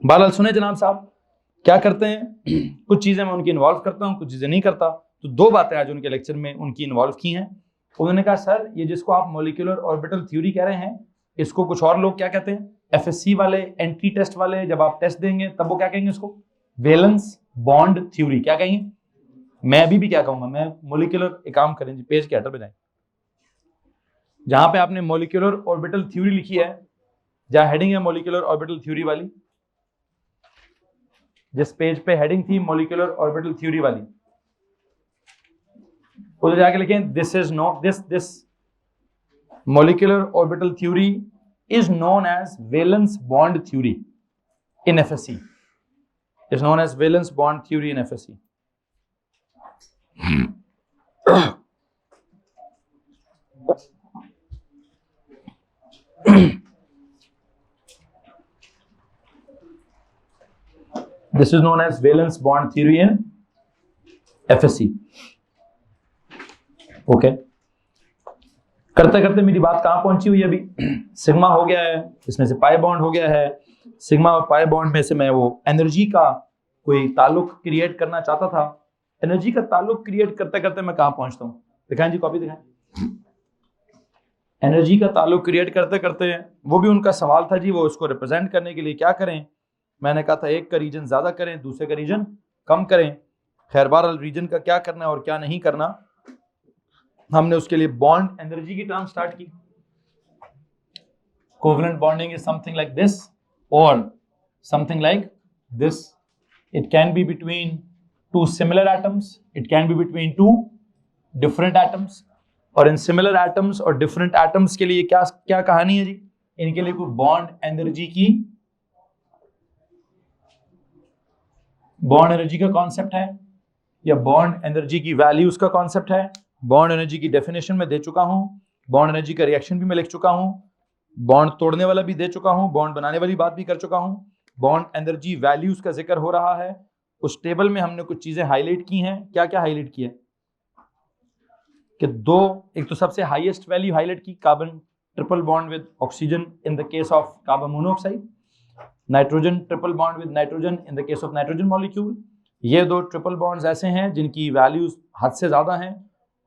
बहरहाल सुने जनाब साहब, क्या करते हैं, कुछ चीज़ें मैं उनकी इन्वॉल्व करता हूँ, कुछ चीज़ें नहीं करता। तो दो बातें आज उनके लेक्चर में उनकी इन्वॉल्व की हैं। उन्होंने कहा सर ये जिसको आप मॉलिक्यूलर ऑर्बिटल थ्योरी कह रहे हैं, इसको कुछ और लोग क्या कहते हैं, एफएससी वाले, एंटी टेस्ट वाले, जब आप टेस्ट देंगे तब वो क्या कहेंगे, इसको वैलेंस बॉन्ड थ्योरी क्या कहेंगे। मैं अभी भी क्या कहूंगा, मैं मॉलिक्यूलर, एक काम करें जी, पेज के हेडर पे जाएं, जहां पे आपने मॉलिक्यूलर ऑर्बिटल थ्योरी लिखी है, जहां हेडिंग है मॉलिक्यूलर ऑर्बिटल थ्योरी वाली, जिस पेज पे हेडिंग थी मॉलिक्यूलर ऑर्बिटल थ्योरी वाली, उधर जाके लिखें this is not this molecular orbital theory is known as valence bond theory in FSC. Is known as valence bond theory in FSC. This is known as valence bond theory in FSC. Okay. करते करते मेरी बात कहाँ पहुंची हुई है अभी, sigma हो गया है, इसमें से पाई बॉन्ड हो गया है, सिग्मा और पाई बॉन्ड में से मैं वो एनर्जी का कोई ताल्लुक क्रिएट करना चाहता था। एनर्जी का ताल्लुक क्रिएट करते करते मैं कहाँ पहुंचता हूँ, दिखाएं जी, कॉपी दिखाएं। एनर्जी का ताल्लुक क्रिएट करते करते वो भी उनका सवाल था जी, वो उसको रिप्रेजेंट करने के लिए क्या करें। मैंने कहा था एक का रीजन ज्यादा करें, दूसरे का रीजन कम करें। खैर बहरहाल रीजन का क्या करना है और क्या नहीं करना, हमने उसके लिए बॉन्ड एनर्जी की टर्म स्टार्ट की। Covalent bonding is something like this और something like this. It can be between two similar atoms, it can be between two different atoms. और इन सिमिलर एटम्स और डिफरेंट एटम्स के लिए क्या क्या कहानी है जी, इनके लिए कोई बॉन्ड एनर्जी का कॉन्सेप्ट है या बॉन्ड एनर्जी की वैल्यूज का कॉन्सेप्ट है। बॉन्ड एनर्जी की डेफिनेशन में दे चुका हूं, बॉन्ड एनर्जी का रिएक्शन भी मैं लिख चुका हूं, बॉन्ड तोड़ने वाला भी दे चुका हूं, बॉन्ड बनाने वाली बात भी कर चुका हूं। बॉन्ड एनर्जी वैल्यूज का जिक्र हो रहा है। उस टेबल में हमने कुछ चीजें हाईलाइट की हैं। क्या क्या हाईलाइट किया कि दो, एक तो सबसे हाईएस्ट वैल्यू हाईलाइट की, carbon triple bond with oxygen in the case of carbon monoxide, nitrogen triple bond with nitrogen in the case of nitrogen molecule. ये दो ट्रिपल बॉन्ड्स ऐसे हैं जिनकी वैल्यूज हद से ज्यादा हैं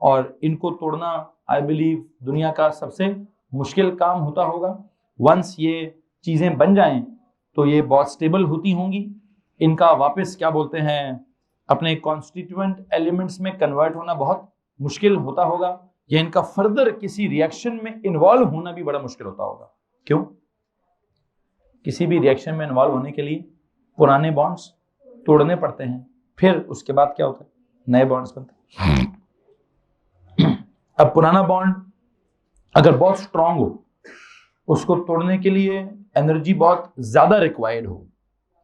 और इनको तोड़ना आई बिलीव दुनिया का सबसे मुश्किल काम होता होगा। वंस ये चीजें बन जाएं तो ये बहुत स्टेबल होती होंगी, इनका वापस क्या बोलते हैं अपने कॉन्स्टिट्यूएंट एलिमेंट्स में कन्वर्ट होना बहुत मुश्किल होता होगा, या इनका फर्दर किसी रिएक्शन में इन्वॉल्व होना भी बड़ा मुश्किल होता होगा। क्यों? किसी भी रिएक्शन में इन्वॉल्व होने के लिए पुराने बॉन्ड्स तोड़ने पड़ते हैं, फिर उसके बाद क्या होता है, नए बॉन्ड्स बनते हैं। अब पुराना बॉन्ड अगर बहुत स्ट्रांग हो, उसको तोड़ने के लिए एनर्जी बहुत ज्यादा रिक्वायर्ड हो।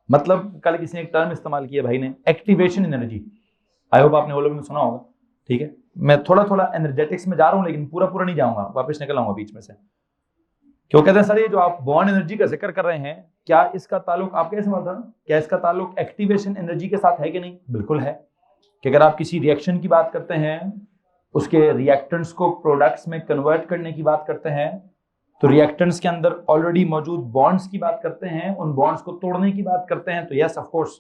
मतलब कल किसी ने एक टर्म इस्तेमाल किया भाई ने, एक्टिवेशन एनर्जी। आई होप आपने वो लोगों ने सुना होगा। ठीक है, मैं थोड़ा थोड़ा एनर्जेटिक्स में जा रहा हूं लेकिन पूरा पूरा नहीं जाऊंगा, वापस निकल आऊंगा बीच में से। क्यों कहते हैं सर ये जो आप बॉन्ड एनर्जी का जिक्र कर रहे हैं, क्या इसका ताल्लुक, आप कैसे समझते हैं, क्या इसका ताल्लुक एक्टिवेशन एनर्जी के साथ है कि नहीं? बिल्कुल है। कि अगर आप किसी रिएक्शन की बात करते हैं, उसके रिएक्टेंट्स को प्रोडक्ट्स में कन्वर्ट करने की बात करते हैं, तो रिएक्टेंट्स के अंदर ऑलरेडी मौजूद बॉन्ड्स की बात करते हैं, उन बॉन्ड्स को तोड़ने की बात करते हैं, तो यस ऑफ कोर्स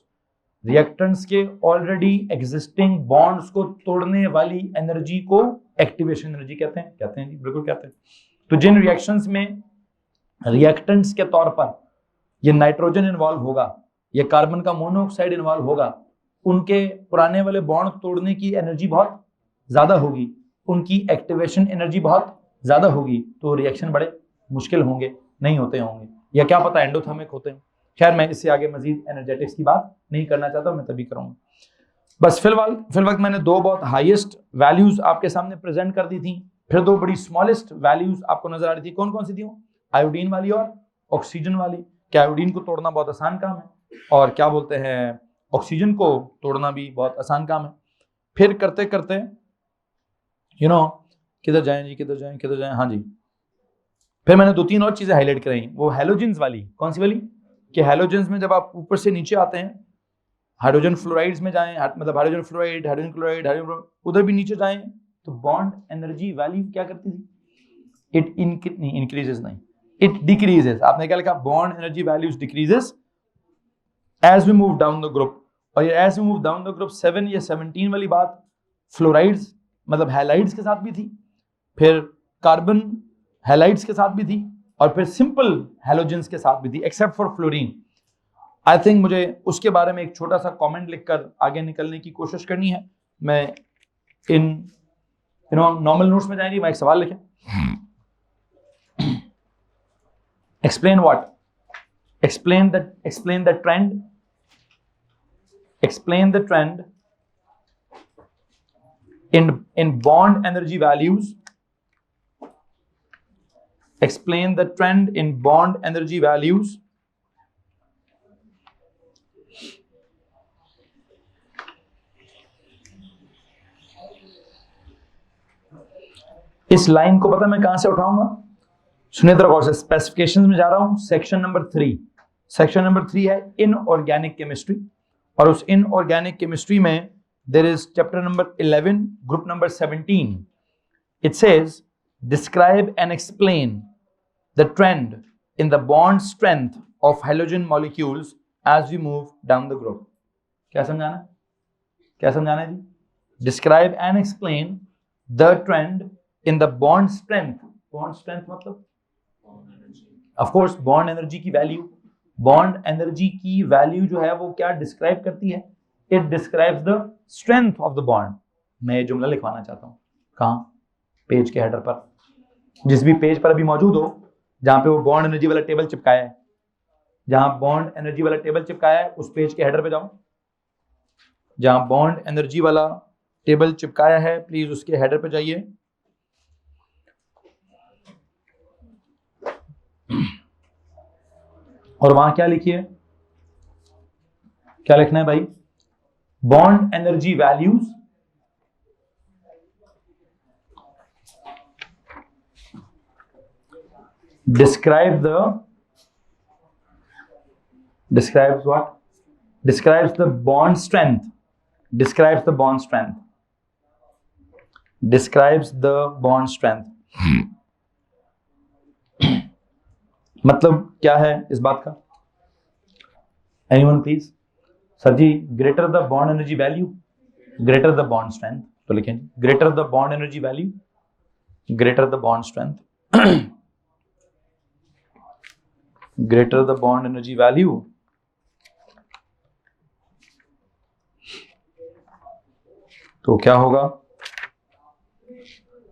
रिएक्टेंट्स के ऑलरेडी एग्जिस्टिंग बॉन्ड्स को तोड़ने वाली एनर्जी को एक्टिवेशन एनर्जी कहते हैं जी, बिल्कुल कहते हैं। तो जिन रिएक्शंस में रिएक्टेंट्स के तौर पर ये नाइट्रोजन इन्वॉल्व होगा, ये कार्बन का मोनोऑक्साइड इन्वॉल्व होगा, उनके पुराने वाले बॉन्ड तोड़ने की एनर्जी बहुत ज्यादा होगी, उनकी एक्टिवेशन एनर्जी बहुत ज्यादा होगी, तो रिएक्शन बड़े मुश्किल होंगे, नहीं होते होंगे, या क्या पता एंडोथर्मिक होते हैं। खैर मैं इससे आगे मजीद एनर्जेटिक्स की बात नहीं करना चाहता, मैं तभी करूंगा। बस फिलहाल मैंने दो बहुत हाईएस्ट वैल्यूज आपके सामने प्रेजेंट कर दी थी, फिर दो बड़ी स्मॉलेस्ट वैल्यूज आपको नजर आ रही थी। कौन कौन सी थी? आयोडीन वाली और ऑक्सीजन वाली। क्या आयोडीन को तोड़ना बहुत आसान काम है, और क्या बोलते हैं ऑक्सीजन को तोड़ना भी बहुत आसान काम है। फिर करते करते किधर जाएं जी, किधर जाएं, हाँ जी, फिर मैंने दो तीन और चीजें हाईलाइट कराई। वो हैलोजेंस वाली, कौन सी वाली? कि हैलोजेंस में जब आप ऊपर से नीचे आते हैं, हाइड्रोजन फ्लोराइड्स में जाएं, मतलब हाइड्रोजन फ्लोराइड, हाइड्रोजन क्लोराइड, उधर भी नीचे जाएं, तो बॉन्ड एनर्जी वैल्यू क्या करती थी? इट इंक्रीजेस नहीं, इट डिक्रीजेस। आपने क्या लिखा? Bond energy values decreases as we move down the group, और ये as we move down the group 7 या 17 वाली बात फ्लोराइड्स मतलब हैलाइड्स के साथ भी थी, फिर कार्बन हैलाइड्स के साथ भी थी, और फिर सिंपल हैलोजेंस के साथ भी थी except for fluorine. I think मुझे उसके बारे में एक छोटा सा कमेंट लिखकर आगे निकलने की कोशिश करनी है। मैं इन नॉर्मल नोट्स में जाएंगे, मैं एक सवाल लिखें, explain what, explain the trend in bond energy values, explain the trend in bond energy values इस लाइन को पता मैं कहां से उठाऊंगा, सुनिए तो गौर से, स्पेसिफिकेशंस में जा रहा हूं, सेक्शन नंबर 3। सेक्शन नंबर 3 है इनऑर्गेनिक केमिस्ट्री, और उस इनऑर्गेनिक केमिस्ट्री में there is chapter number 11 group number 17। It says describe and explain the trend in the bond strength of hydrogen molecules as we move down the group. क्या समझाना है, क्या समझाना है जी? Describe and explain the trend in the bond strength, bond strength मतलब of course bond energy की value, bond energy की वैल्यू जो है वो क्या डिस्क्राइब करती है, it describes the strength of the bond. मैं ये जुमला लिखवाना चाहता हूं, कहां, पेज के हेडर पर, जिस भी पेज पर अभी मौजूद हो जहां पे वो बॉन्ड एनर्जी वाला टेबल चिपकाया है, जहां बॉन्ड एनर्जी वाला टेबल चिपकाया है उस पेज के हेडर पे जाओ, जहां बॉन्ड एनर्जी वाला टेबल चिपकाया है प्लीज उसके हेडर पे जाइए। और वहां क्या लिखिए, क्या लिखना है भाई, bond energy values describes what, describes the bond strength, describes the bond strength, describes the bond strength। मतलब क्या है इस बात का, anyone please? Sir ji greater the bond energy value, greater the bond strength, तो लिखें greater the bond energy value, greater the bond strength, greater the bond energy value, तो क्या होगा,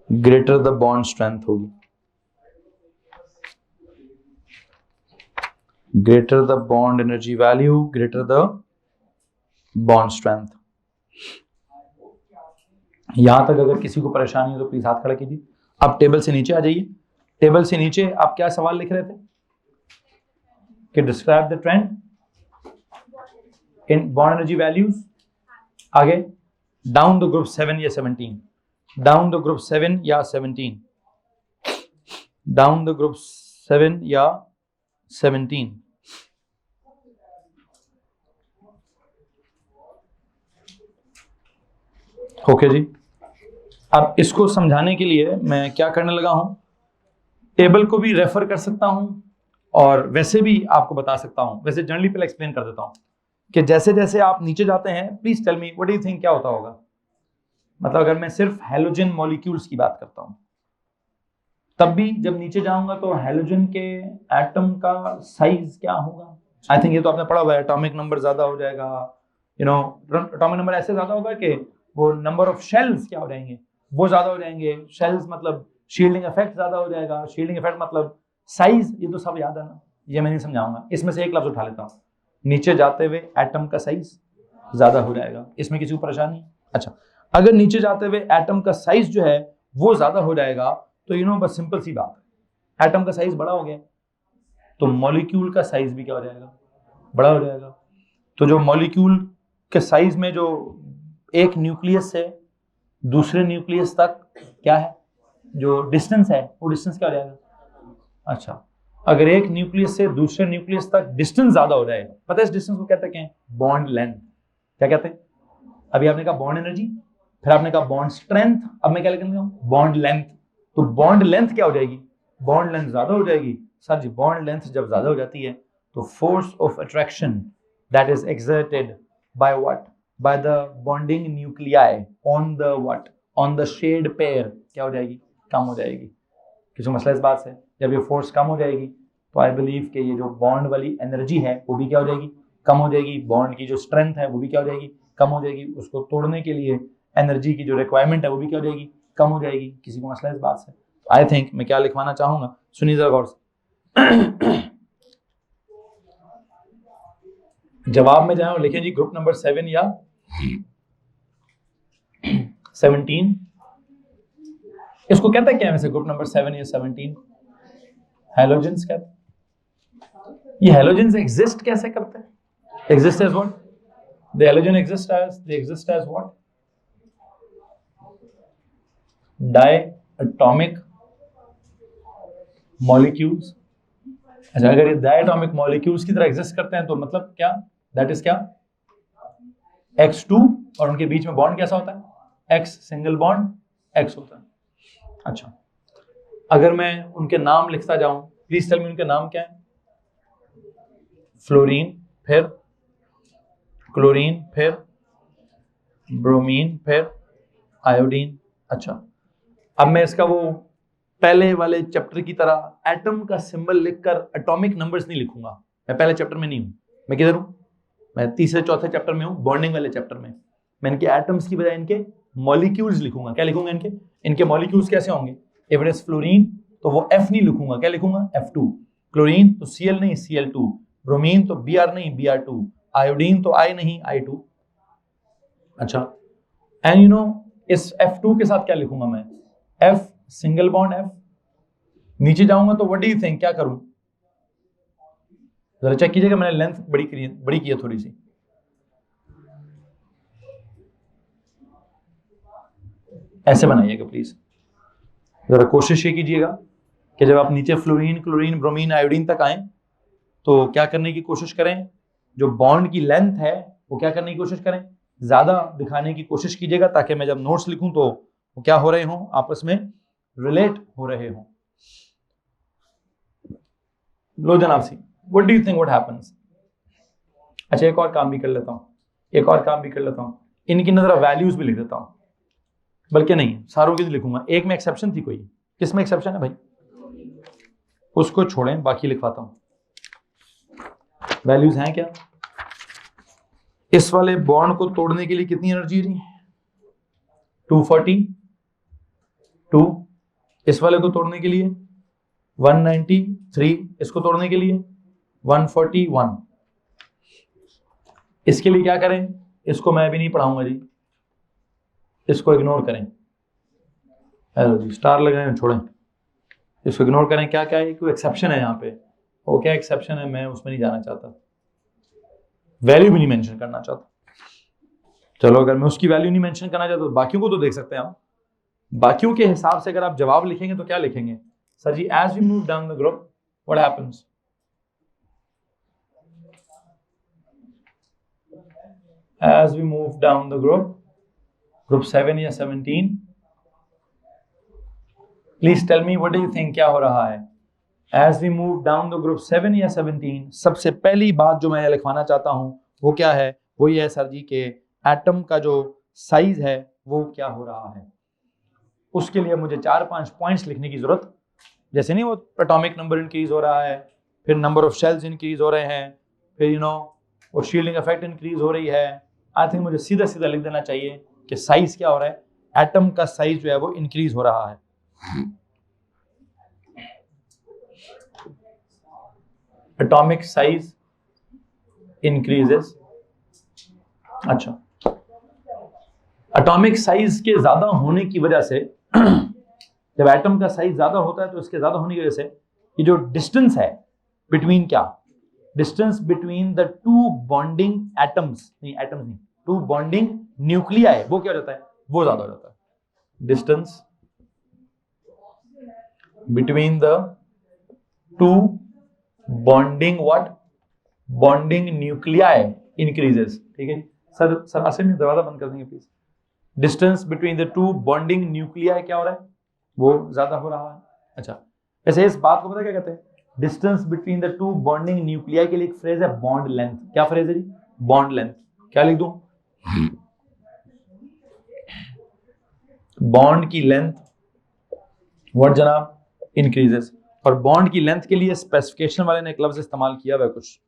greater the bond strength होगी, greater the bond energy value, greater the bond strength। यहां तक अगर किसी को परेशानी हो तो प्लीज हाथ खड़ा कीजिए। आप टेबल से नीचे आ जाइए, टेबल से नीचे आप क्या सवाल लिख रहे थे कि describe the trend in bond energy values, आगे डाउन द ग्रुप 7 या 17, डाउन द ग्रुप 7 या 17, डाउन द ग्रुप 7 या 17। ओके जी, अब इसको समझाने के लिए मैं क्या करने लगा हूं, टेबल को भी रेफर कर सकता हूं और वैसे भी आपको बता सकता हूं। वैसे जनरली पहले एक्सप्लेन कर देता हूं कि जैसे जैसे आप नीचे जाते हैं, please tell me what do you think क्या होता होगा। मतलब अगर मैं सिर्फ हैलोजन मॉलिक्यूल्स की बात करता हूं, तब भी जब नीचे जाऊंगा तो हैलोजन के एटम का साइज क्या होगा। आई थिंक ये तो आपने पढ़ा हुआ है, एटॉमिक नंबर ज्यादा हो जाएगा, एटॉमिक नंबर ऐसे ज्यादा होगा कि वो नंबर ऑफ शेल्स क्या हो जाएंगे, वो ज्यादा हो जाएंगे। शेल्स मतलब शील्डिंग इफेक्ट ज्यादा हो जाएगा, शील्डिंग इफेक्ट मतलब साइज, ये तो सब याद है ना, ये मैं नहीं समझाऊंगा। इसमें से एक लफ्ज उठा लेता हूँ, नीचे जाते हुए एटम का साइज ज्यादा हो जाएगा। इसमें किसी को परेशानी? अच्छा, अगर नीचे जाते हुए एटम का साइज जो है वो ज्यादा हो जाएगा तो बस सिंपल सी बात है, एटम का साइज बड़ा हो गया तो मॉलिक्यूल का साइज भी क्या हो जाएगा, बड़ा हो जाएगा। तो जो मॉलिक्यूल के साइज में जो एक न्यूक्लियस से दूसरे न्यूक्लियस तक क्या है, जो डिस्टेंस है, वो डिस्टेंस क्या हो जाएगा। अच्छा, अगर एक न्यूक्लियस से दूसरे न्यूक्लियस तक डिस्टेंस ज्यादा हो जाए, पता है इस डिस्टेंस को कहते हैं बॉन्ड लेंथ। क्या कहते हैं? अभी आपने कहा बॉन्ड एनर्जी, फिर आपने कहा बॉन्ड स्ट्रेंथ, अब मैं क्या लिखूंगा, बॉन्ड लेंथ। तो बॉन्ड लेंथ क्या हो जाएगी, बॉन्ड लेंथ ज्यादा हो जाएगी। सर जी बॉन्ड लेंथ जब ज्यादा हो जाती है तो force of attraction that is exerted by what? By the bonding nuclei on the what? On the shared pair, क्या हो जाएगी? कम हो जाएगी। किसी को मसला इस बात से? जब ये फोर्स कम हो जाएगी तो आई बिलीव कि ये जो बॉन्ड वाली एनर्जी है वो भी क्या हो जाएगी? कम हो जाएगी। बॉन्ड की जो स्ट्रेंथ है वो भी क्या हो जाएगी? कम हो जाएगी। उसको तोड़ने के लिए एनर्जी की जो रिक्वायरमेंट है वो भी क्या हो जाएगी? कम हो जाएगी। किसी को मसला इस बात से? आई थिंक मैं क्या लिखवाना चाहूंगा, सुनिए जरा गौर से। जवाब में जाए और लिखें जी ग्रुप नंबर 7 या 17। इसको कहते हैं क्या वैसे, ग्रुप नंबर 7 या 17? हेलोजेंस कहते हैं। ये हेलोजेंस एग्जिस्ट कैसे करते हैं? Exist as what? The halogen exist as what? Diatomic molecules. अच्छा, अगर ये डायटॉमिक मॉलिक्यूल्स की तरह एग्जिस्ट करते हैं तो मतलब क्या? दैट इज क्या? X2, और उनके बीच में बॉन्ड कैसा होता है? X सिंगल बॉन्ड X होता है। अच्छा, अगर मैं उनके नाम लिखता जाऊं, प्लीज टेल मी उनके नाम क्या है? फ्लोरीन, फिर क्लोरीन, फिर ब्रोमीन, फिर आयोडीन। अच्छा, अब मैं इसका वो पहले वाले चैप्टर की तरह एटम का सिंबल लिखकर एटॉमिक नंबर्स नहीं लिखूंगा। मैं पहले चैप्टर में नहीं हूं। मैं किधर हूं? मैं तीसरे चौथे चैप्टर में हूं, बॉन्डिंग वाले चैप्टर में। मैं इनके एटम्स की बजाय इनके मॉलिक्यूल्स लिखूंगा। क्या लिखूंगा? इनके मॉलिक्यूल्स कैसे होंगे? इफ इट इज फ्लोरीन तो वो F नहीं लिखूंगा, क्या लिखूंगा? F2। क्लोरीन तो Cl नहीं, Cl2। ब्रोमीन तो Br नहीं, Br2। आयोडीन तो I नहीं, I2। अच्छा, एंड यू नो इस F2 के साथ क्या लिखूंगा मैं? F single bond F। नीचे जाऊंगा तो व्हाट डू यू थिंक क्या करूं? जरा चेक कीजिएगा, मैंने लेंथ बड़ी की है थोड़ी सी। ऐसे बनाइएगा प्लीज। जरा कोशिश ये कीजिएगा कि जब आप नीचे फ्लोरीन, क्लोरीन, ब्रोमीन, आयोडीन तक आए तो क्या करने की कोशिश करें? जो बॉन्ड की लेंथ है वो क्या करने की कोशिश करें? ज्यादा दिखाने की कोशिश कीजिएगा, ताकि मैं जब नोट्स लिखूं तो वो क्या हो रहे हों? आपस में रिलेट हो रहे हों। लो जनाब सी, what do you think what happens? अच्छा, एक और काम भी कर लेता हूं, इनकी नजर वैल्यूज भी लिख देता हूं। बल्कि नहीं, सारों की लिखूंगा। एक में एक्सेप्शन थी कोई। किस में एक्सेप्शन है भाई? उसको छोड़ें, बाकी लिखवाता हूं। वैल्यूज हैं क्या? इस वाले बॉन्ड को तोड़ने के लिए कितनी एनर्जी रही? 242। इस वाले को तोड़ने के लिए 193। इसको तोड़ने के लिए 141। इसके लिए क्या करें? इसको मैं भी नहीं पढ़ाऊंगा जी, इसको इग्नोर करें। हेलो जी, स्टार लगाएं, छोड़ें, इसको इग्नोर करें। क्या क्या है? कोई एक्सेप्शन है यहाँ पे? वो क्या एक्सेप्शन है? मैं उसमें नहीं जाना चाहता, वैल्यू भी नहीं मेंशन करना चाहता। चलो, अगर मैं उसकी वैल्यू नहीं मेंशन करना चाहता तो बाकियों को तो देख सकते हैं आप। बाकियों के हिसाब से अगर आप जवाब लिखेंगे तो क्या लिखेंगे? Sir ji, as we move down the group what happens? As we move down the group 7 या 17, please tell me what do you think क्या हो रहा है? As we move down the group 7 या 17, सबसे पहली बात जो मैं लिखवाना चाहता हूं वो क्या है? वो ये है सर जी के एटम का जो साइज है वो क्या हो रहा है। उसके लिए मुझे 4-5 पॉइंट्स लिखने की जरूरत। जैसे नहीं, वो एटॉमिक नंबर इंक्रीज हो रहा है, फिर नंबर ऑफ शेल्स इंक्रीज हो रहे हैं, फिर यू नो वो शील्डिंग इफेक्ट इंक्रीज हो रही है। आई थिंक मुझे सीधा सीधा लिख देना चाहिए कि साइज क्या हो रहा है। एटम का साइज जो है वो इंक्रीज हो रहा है। Atomic size increases. अच्छा, एटॉमिक साइज के ज्यादा होने की वजह से जब एटम का साइज ज्यादा होता है तो इसके ज्यादा होने की वजह से ये जो डिस्टेंस है बिटवीन क्या? Distance between the two bonding atoms नहीं, टू बॉन्डिंग न्यूक्लियाई, वो क्या हो जाता है? वो ज्यादा हो जाता है। Distance between the two bonding what? Bonding nuclei increases. ठीक है सर आसिम में दरवाजा बंद कर देंगे please. Distance between the two bonding nuclei क्या हो रहा है? वो ज्यादा हो रहा है। अच्छा, वैसे इस बात को पता क्या कहते हैं? Distance between the two bonding nuclei के लिए एक फ्रेज है बॉन्ड लेंथ। क्या फ्रेज है जी? बॉन्ड लेंथ, क्या लिख दूं, बॉन्ड की लेंथ व्हाट जनाब इंक्रीजेस। और बॉन्ड की लेंथ के लिए स्पेसिफिकेशन वाले ने एक लफ्ज इस्तेमाल किया हुआ है कुछ,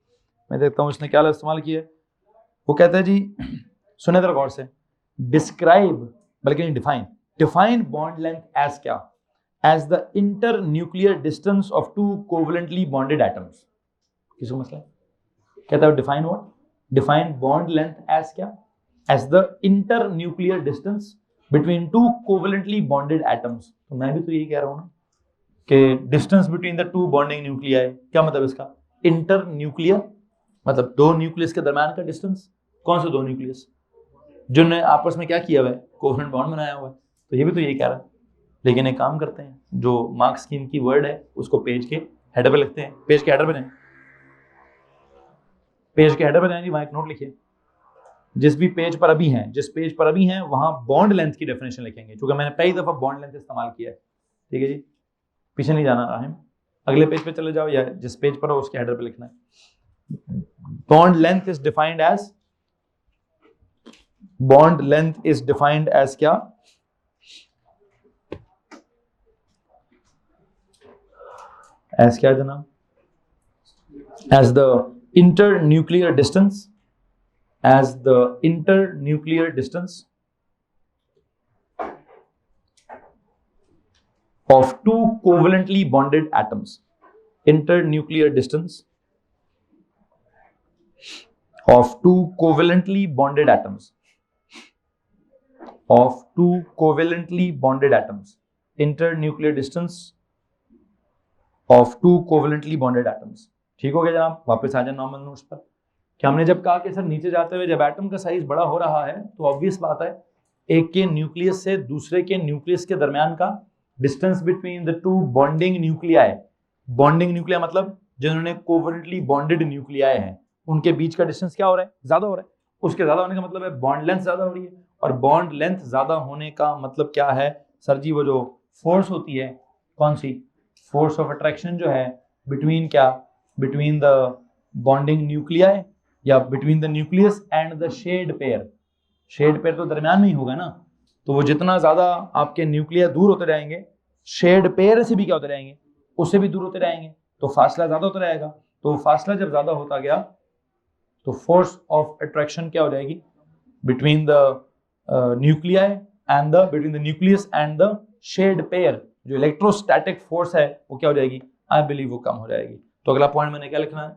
मैं देखता हूं उसने क्या लफ्ज इस्तेमाल किया है। वो कहता है जी, सुने जरा गौर से, डिस्क्राइब बल्कि नहीं define, define bond length as क्या, as the internuclear distance of two covalently bonded atoms. किसको मसला है, कहता है define what, define bond length as क्या, as the internuclear distance between two covalently bonded atoms. तो मैं भी तो यही कह रहा हूं ना कि distance between the two bonding nuclei, क्या मतलब इसका, इंटर न्यूक्लियर मतलब दो न्यूक्लियस के दरम्यान का डिस्टेंस। कौन से दो न्यूक्लियस, जिन्होंने आपस में क्या किया हुआ है, कोवलेंट बॉन्ड बनाया हुआ है। तो ये भी तो यही कह रहा है। लेकिन एक काम करते हैं, जो मार्क्स स्कीम की वर्ड है उसको पेज के हेडर पे लिखते हैं। पेज के हेडर पे जाएं, पेज के हेडर पे जाएं जी, वहां एक नोट लिखिए, जिस भी पेज पर अभी हैं, जिस पेज पर अभी हैं वहां बॉन्ड लेंथ की डेफिनेशन लिखेंगे, क्योंकि मैंने कई दफा बॉन्ड लेंथ इस्तेमाल किया है। ठीक है जी, पीछे नहीं जाना राहिम, अगले पेज पे चले जाओ या जिस पेज पर हो उसके हेडर पे लिखना है। Bond length is defined as, bond length is defined as क्या, एज क्या जनाब, as the internuclear distance, as the internuclear distance of two covalently bonded atoms, internuclear distance of two covalently bonded atoms, of two covalently bonded atoms, internuclear distance of two covalently bonded atoms। ठीक हो गया जनाब, वापस आ जाए normal notes पर। कि हमने जब कहा कि सर नीचे जाते हुए जब एटम का साइज बड़ा हो रहा है तो ऑब्वियस बात है एक के न्यूक्लियस से दूसरे के न्यूक्लियस के दरमियान का distance between the two bonding nuclei, bonding nuclei मतलब जिन्होंने कोवलेंटली बॉन्डेड न्यूक्लियाई हैं उनके बीच का डिस्टेंस क्या हो रहा है, ज्यादा हो रहा है। उसके ज्यादा होने का मतलब है बॉन्ड लेंथ ज्यादा हो रही है, और बॉन्ड लेंथ ज्यादा होने का मतलब क्या है सर जी, वो जो फोर्स होती है, कौन सी, फोर्स ऑफ अट्रैक्शन जो है बिटवीन क्या, बिटवीन द बॉन्डिंग न्यूक्लियाई या between the nucleus and the shared pair. Shared pair तो दरमियान में ही होगा ना, तो वो जितना ज्यादा आपके न्यूक्लियर दूर होते जाएंगे, शेड पेयर से भी क्या होते जाएंगे, उससे भी दूर होते जाएंगे, तो फासला ज्यादा होता रहेगा। तो फासला जब ज्यादा होता गया तो फोर्स ऑफ अट्रैक्शन क्या हो जाएगी between the nuclei and the, between the nucleus and the shared pair, जो इलेक्ट्रोस्टैटिक फोर्स है वो क्या हो जाएगी, आई बिलीव वो कम हो जाएगी। तो अगला पॉइंट मैंने क्या लिखना है,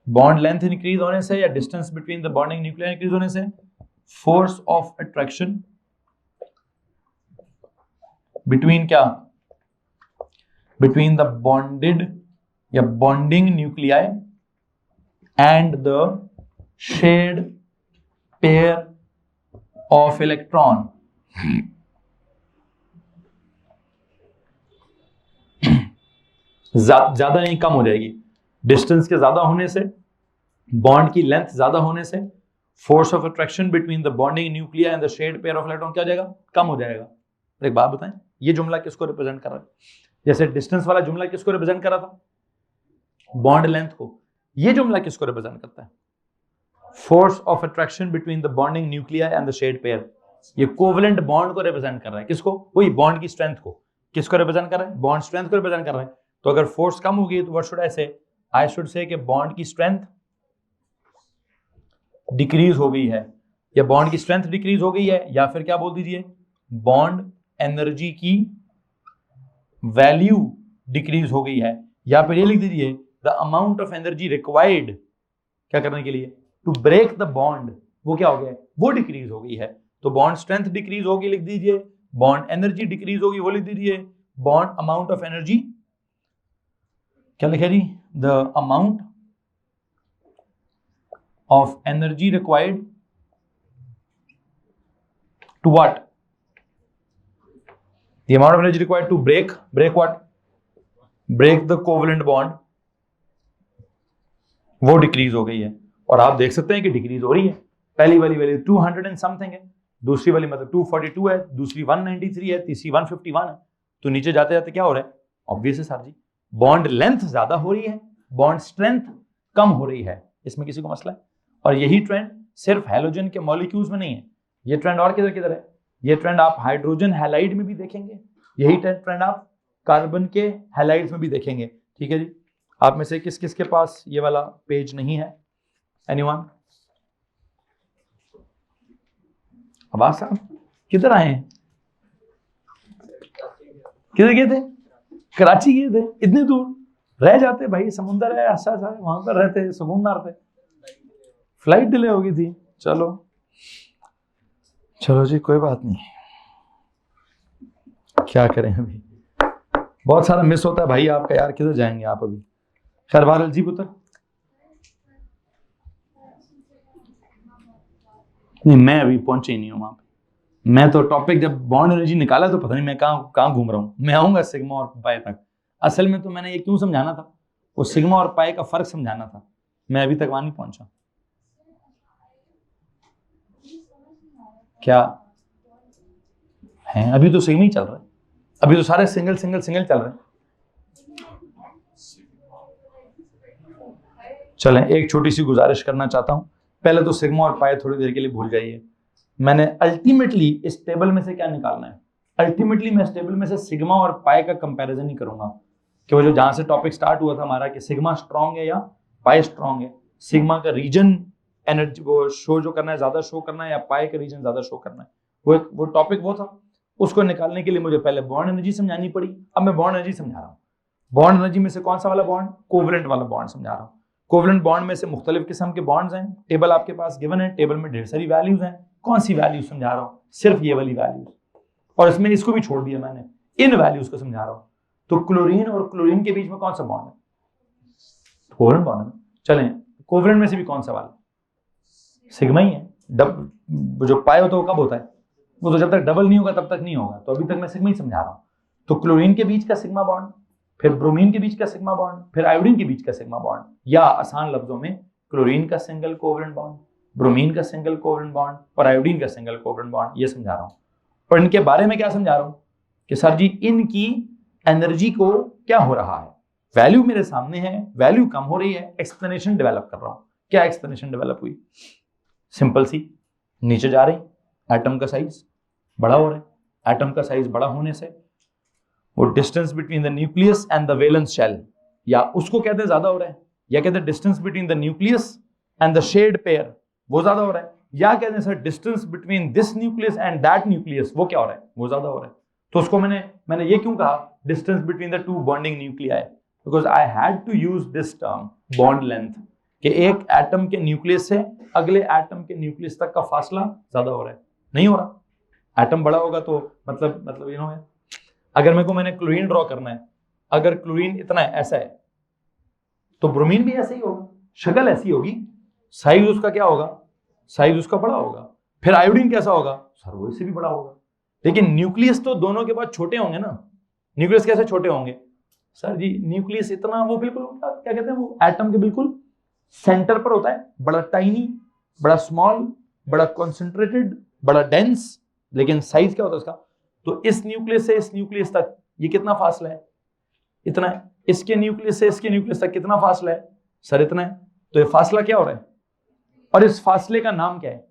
बॉन्ड लेंथ इंक्रीज होने से या distance between the bonding nuclear increase होने से फोर्स ऑफ अट्रैक्शन बिटवीन क्या, बिटवीन द बॉन्डेड या bonding nuclei and the shared pair of electron ज्यादा नहीं कम हो जाएगी। डिस्टेंस के ज्यादा होने से, बॉन्ड की लेंथ ज्यादा होने से force of attraction between the bonding nuclear and the shared pair of electron क्या हो जाएगा, कम हो जाएगा। तो एक बात बताएं, ये जुमला किसको रिप्रेजेंट कर रहा है, जैसे डिस्टेंस वाला जुमला किसको रिप्रेजेंट कर रहा था, बॉन्ड लेंथ को, ये जुमला किसको रिप्रेजेंट करता है, force of attraction between the bonding nuclear and the shared pair. ये कोवलेंट बॉन्ड को रिप्रेजेंट कर रहा है, किसको, वही बॉन्ड की स्ट्रेंथ को, किसको रिप्रेजेंट कर रहा है, बॉन्ड स्ट्रेंथ को रिप्रेजेंट कर रहा है। तो अगर फोर्स कम होगी तो व्हाट शुड आई से, आई शुड से कि बॉन्ड की स्ट्रेंथ डिक्रीज हो गई है, या बॉन्ड की स्ट्रेंथ डिक्रीज हो गई है, या फिर क्या बोल दीजिए बॉन्ड एनर्जी की वैल्यू डिक्रीज हो गई है, या फिर ये लिख दीजिए the amount of energy required क्या करने के लिए, टू ब्रेक द बॉन्ड, वो क्या हो गया, वो डिक्रीज हो गई है। तो बॉन्ड स्ट्रेंथ डिक्रीज होगी लिख दीजिए, बॉन्ड एनर्जी डिक्रीज होगी वो लिख दीजिए, बॉन्ड अमाउंट ऑफ एनर्जी क्या लिखा जी, the amount of energy required to what, the amount of energy required to break what, break the covalent bond, वो डिक्रीज हो गई है। और आप देख सकते हैं कि डिक्रीज हो रही है, पहली वाली वैल्यू 200 एंड समथिंग है, दूसरी वाली मतलब 242 है, दूसरी 193 है, तीसरी 151 है। तो नीचे जाते जाते क्या हो रहा है, ऑब्वियस है सर जी, बॉन्ड लेंथ ज्यादा हो रही है, बॉन्ड स्ट्रेंथ कम हो रही है। इसमें किसी को मसला है? और यही ट्रेंड सिर्फ हैलोजन के मॉलिक्यूल्स में नहीं है, ये ट्रेंड और किधर किधर है? ये ट्रेंड आप हाइड्रोजन हैलाइड में भी देखेंगे, यही ट्रेंड आप कार्बन के हैलाइड्स में भी देखेंगे। ठीक है जी, आप में से किस किस के पास ये वाला पेज नहीं है? एनीवन? आवाज साहब किधर आए हैं? किधर गए थे? कराची गए थे? इतनी दूर रह जाते भाई, समुंदर है ऐसा सा, वहां पर रहते, सुकून मारते। फ्लाइट डिले हो गई थी। चलो चलो जी, कोई बात नहीं, क्या करें, अभी बहुत सारा मिस होता है भाई आपका यार, किधर जाएंगे आप अभी? खैर बहरहाल जी पुत्र, नहीं मैं अभी पहुंचे ही नहीं हूं वहां पे। मैं तो टॉपिक जब बॉन्ड एनर्जी निकाला तो पता नहीं मैं कहाँ घूम रहा हूँ। मैं आऊंगा सिग्मा और पाई तक। असल में तो मैंने ये क्यों समझाना था, वो सिग्मा और पाई का फर्क समझाना था। मैं अभी तक वहां नहीं पहुंचा। क्या है? अभी तो सिग्मा ही चल रहा है, अभी तो सारे सिंगल सिंगल सिंगल चल रहे हैं। चलें, एक छोटी सी गुजारिश करना चाहता हूं, पहले तो सिग्मा और पाई थोड़ी देर के लिए भूल जाइए। मैंने अल्टीमेटली इस टेबल में से क्या निकालना है? अल्टीमेटली मैं इस टेबल में से सिग्मा और पाई का कंपैरिजन ही करूंगा कि वो जो जहां से टॉपिक स्टार्ट हुआ था हमारा कि सिग्मा स्ट्रांग है या पाई स्ट्रांग है, सिग्मा का रीजन एनर्जी वो शो जो करना है ज्यादा शो करना है या पाई का रीजन ज्यादा शो करना है, वो टॉपिक वो था। उसको निकालने के लिए मुझे पहले बॉन्ड एनर्जी समझानी पड़ी। अब मैं बॉन्ड एनर्जी समझा रहा हूँ। बॉन्ड एनर्जी में से कौन सा वाला बॉन्ड? कोवलेंट वाला बॉन्ड समझा रहा हूँ। कोवलेंट बॉन्ड में से मुख्तलिफ किस्म के बॉन्ड्स हैं, टेबल आपके पास गिवन है, टेबल में ढेर सारी वैल्यूज हैं। कौन सी वैल्यूज समझा रहा हूँ? सिर्फ ये वाली वैल्यूज, और इसमें इसको भी छोड़ दिया मैंने, इन वैल्यूज को समझा रहा हूँ। तो क्लोरीन और क्लोरीन के बीच में कौन सा बॉन्ड है? कोवलेंट बॉन्ड है। चलें, कोवलेंट में से भी कौन सा वाला? सिग्मा ही है। जो पाई होता है वो कब होता है? वो तो जब तक डबल नहीं होगा तब तक नहीं होगा। तो अभी तक मैं सिग्मा ही समझा रहा हूँ। तो क्लोरीन के बीच का सिग्मा बॉन्ड, फिर ब्रोमीन के बीच का सिग्मा बॉन्ड, फिर आयोडीन के बीच का सिग्मा बॉन्ड, या आसान लफ्जों में क्लोरीन का सिंगल कोवलेंट बॉन्ड, ब्रोमीन का सिंगल कोवलेंट बॉन्ड और आयोडीन का सिंगल कोवलेंट बॉन्ड, ये समझा रहा हूँ। और इनके बारे में क्या समझा रहा हूँ कि सर जी इनकी एनर्जी को क्या हो रहा है, वैल्यू मेरे सामने है, वैल्यू कम हो रही है, एक्सप्लेनेशन डेवलप कर रहा हूँ। क्या एक्सप्लेनेशन डेवलप हुई? सिंपल सी, नीचे जा रही, एटम का साइज बड़ा हो रहा है। एटम का साइज बड़ा होने से वो distance between the nucleus and the valence shell, या उसको कहते हैं ज्यादा हो रहा है, या कहते हैं distance between the nucleus and the shared pair वो ज्यादा हो रहा है, या कहते हैं sir distance between this nucleus and that nucleus वो क्या हो रहा है, वो ज्यादा हो रहा है। तो उसको मैंने ये क्यों कहा distance between the two bonding nuclei, because I had to use this term bond length, कि एक एटम के न्यूक्लियस से अगले एटम के न्यूक्लियस तक का फासला ज्यादा हो रहा है। नहीं हो रहा, एटम बड़ा होगा तो मतलब यू नो है। अगर मैंने क्लोरीन ड्रॉ करना है, अगर क्लोरीन इतना है, ऐसा है, तो ब्रोमीन भी ऐसे ही होगा, शक्ल ऐसी होगी, साइज उसका क्या होगा, साइज उसका बड़ा होगा। फिर आयोडीन कैसा होगा, सर वो इससे भी बड़ा होगा। लेकिन न्यूक्लियस तो दोनों के बाद छोटे होंगे ना। न्यूक्लियस कैसे छोटे होंगे सर जी? न्यूक्लियस इतना, वो बिल्कुल क्या कहते हैं, वो एटम के बिल्कुल सेंटर पर होता है, बड़ा टाइनी, बड़ा स्मॉल, बड़ा कॉन्सेंट्रेटेड, बड़ा डेंस, लेकिन साइज क्या होता है उसका? तो इस न्यूक्लियस से इस न्यूक्लियस तक ये कितना फासला है? इतना है। इसके न्यूक्लियस से इसके न्यूक्लियस तक कितना फासला है? सर इतना है। तो ये फासला क्या हो रहा है, और इस फासले का नाम क्या है?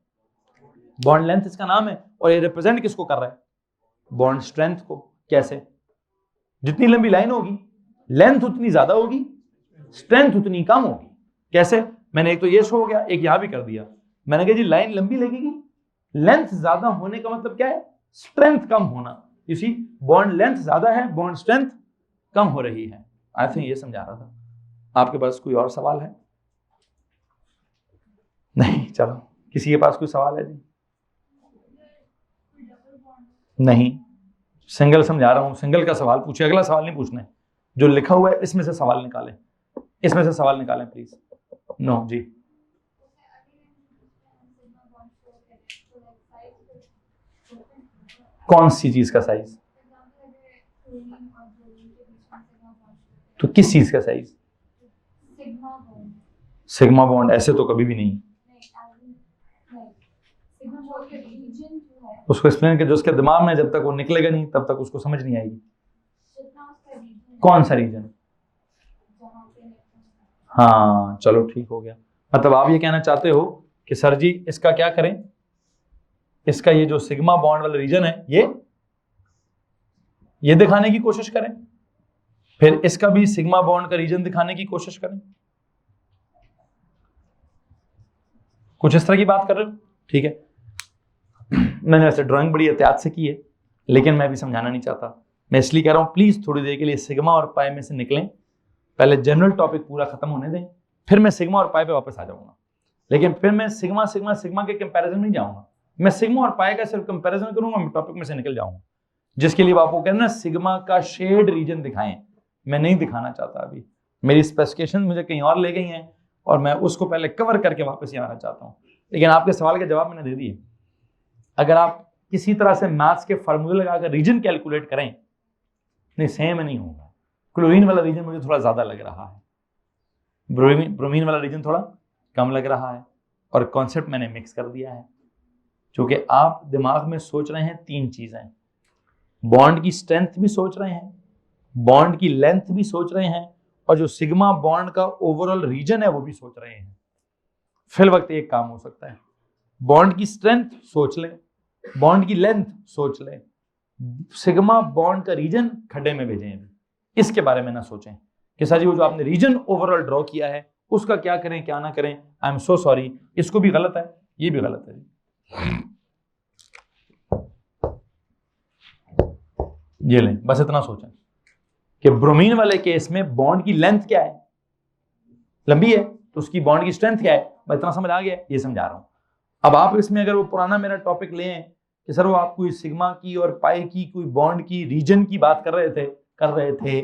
बॉन्ड लेंथ इसका नाम है। और ये रिप्रेजेंट किसको कर रहा है? बॉन्ड स्ट्रेंथ को। कैसे? जितनी लंबी लाइन होगी लेंथ उतनी ज्यादा होगी, स्ट्रेंथ उतनी कम होगी। कैसे? मैंने एक तो ये शो हो गया, एक यहां भी कर दिया। मैंने कहा जी लाइन लंबी लगेगी, लेंथ ज्यादा होने का मतलब क्या है? स्ट्रेंथ कम होना। इसी बॉन्ड लेंथ ज्यादा है, बॉन्ड स्ट्रेंथ कम हो रही है। आई थिंक ये समझा रहा था। आपके पास कोई और सवाल है? नहीं, चलो किसी के पास कोई सवाल है जी? नहीं, सिंगल समझा रहा हूं, सिंगल का सवाल पूछे, अगला सवाल नहीं पूछना है। जो लिखा हुआ है इसमें से सवाल निकालें, इसमें से सवाल निकालें प्लीज। नो जी, कौन सी चीज का साइज? तो किस चीज का साइज? Sigma bond. ऐसे तो कभी भी नहीं। उसको एक्सप्लेन कर, जो उसके दिमाग में जब तक वो निकलेगा नहीं तब तक उसको समझ नहीं आएगी। कौन सा रीजन? हाँ चलो ठीक हो गया। मतलब आप ये कहना चाहते हो कि सर जी इसका क्या करें, इसका ये जो सिग्मा बॉन्ड वाला रीजन है ये दिखाने की कोशिश करें, फिर इसका भी सिग्मा बॉन्ड का रीजन दिखाने की कोशिश करें, कुछ इस तरह की बात कर रहे हो, ठीक है। मैंने वैसे ड्राइंग बड़ी एहतियात से की है, लेकिन मैं भी समझाना नहीं चाहता। मैं इसलिए कह रहा हूं प्लीज थोड़ी देर के लिए सिग्मा और पाई में से निकलें, पहले जनरल टॉपिक पूरा खत्म होने दें, फिर मैं सिग्मा और पाई पे वापस आ जाऊंगा। लेकिन फिर मैं सिग्मा सिग्मा सिग्मा के कंपैरिजन नहीं जाऊंगा, मैं सिग्मा और पाई का सिर्फ कंपैरिजन करूंगा, मैं टॉपिक में से निकल जाऊंगा। जिसके लिए आपको कहना सिग्मा का शेड रीजन दिखाएं, मैं नहीं दिखाना चाहता अभी, मेरी स्पेसिफिकेशन मुझे कहीं और ले गई हैं और मैं उसको पहले कवर करके वापस यहाँ आना चाहता हूँ। लेकिन आपके सवाल के जवाब मैंने दे दिए। अगर आप किसी तरह से मैथ्स के फार्मूले लगाकर रीजन कैलकुलेट करें, नहीं सेम नहीं होगा। क्लोरीन वाला रीजन मुझे थोड़ा ज्यादा लग रहा है, ब्रोमीन वाला रीजन थोड़ा कम लग रहा है, और कॉन्सेप्ट मैंने मिक्स कर दिया है। क्योंकि आप दिमाग में सोच रहे हैं तीन चीजें, बॉन्ड की स्ट्रेंथ भी सोच रहे हैं, बॉन्ड की लेंथ भी सोच रहे हैं, और जो सिग्मा बॉन्ड का ओवरऑल रीजन है वो भी सोच रहे हैं। फिल वक्त एक काम हो सकता है, बॉन्ड की स्ट्रेंथ सोच लें, बॉन्ड की लेंथ सोच लें, सिग्मा बॉन्ड का रीजन खड्डे में भेजें। इसके बारे में ना सोचें कि सर जी वो जो आपने रीजन ओवरऑल ड्रॉ किया है उसका क्या करें क्या ना करें, आई एम सो सॉरी, इसको भी गलत है, ये भी गलत है। ये लें, बस इतना सोचें कि ब्रोमीन वाले केस में बॉन्ड की लेंथ क्या है, लंबी है तो उसकी बॉन्ड की स्ट्रेंथ क्या है, मैं इतना समझ आ गया, ये समझा रहा हूं। अब आप इसमें अगर वो पुराना मेरा टॉपिक लें कि सर वो आप कोई सिग्मा की और पाई की कोई बॉन्ड की रीजन की बात कर रहे थे,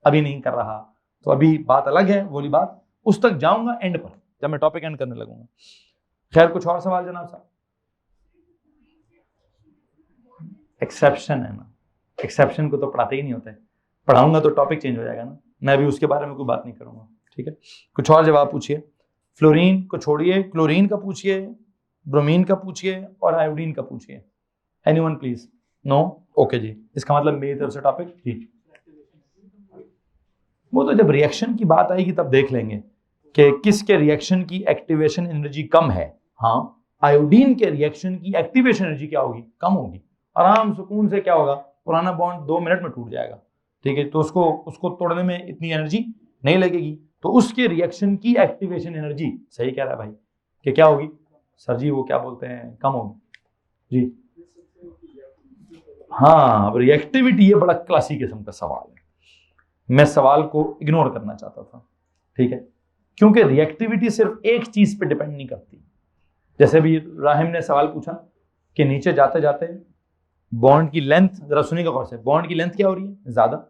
अभी नहीं कर रहा, तो अभी बात अलग है, वो वाली बात उस तक जाऊंगा एंड पर, जब मैं टॉपिक एंड करने लगूंगा। खैर कुछ और सवाल जनाब साहब? एक्सेप्शन है ना, एक्सेप्शन को तो पढ़ाते ही नहीं होते, पढ़ाऊंगा तो टॉपिक चेंज हो जाएगा ना, मैं भी उसके बारे में कोई बात नहीं करूंगा, ठीक है। कुछ और जवाब पूछिए, फ्लोरीन को छोड़िए, क्लोरीन का पूछिए, ब्रोमीन का पूछिए और आयोडीन का पूछिए। Anyone please? नो? ओके जी, इसका मतलब मेरी तरफ से टॉपिक जी। वो तो जब रिएक्शन की बात आएगी तब देख लेंगे कि किसके रिएक्शन की एक्टिवेशन एनर्जी कम है। हाँ, आयोडीन के रिएक्शन की एक्टिवेशन एनर्जी क्या होगी? कम होगी। आराम सुकून से क्या होगा, पुराना बॉन्ड 2 मिनट में टूट जाएगा, ठीक है। तो उसको तोड़ने में इतनी एनर्जी नहीं लगेगी, तो उसके रिएक्शन की एक्टिवेशन एनर्जी, सही कह रहा है भाई, कि क्या होगी सर जी, वो क्या बोलते हैं, कम होगी जी। हाँ, अब रिएक्टिविटी ये बड़ा क्लासिक किस्म का सवाल है, मैं सवाल को इग्नोर करना चाहता था, ठीक है, क्योंकि रिएक्टिविटी सिर्फ एक चीज पे डिपेंड नहीं करती। जैसे भी राहिम ने सवाल पूछा कि नीचे जाते जाते बॉन्ड की लेंथ, जरा सुनिएगा गौर से, बॉन्ड की लेंथ क्या हो रही है? ज्यादा।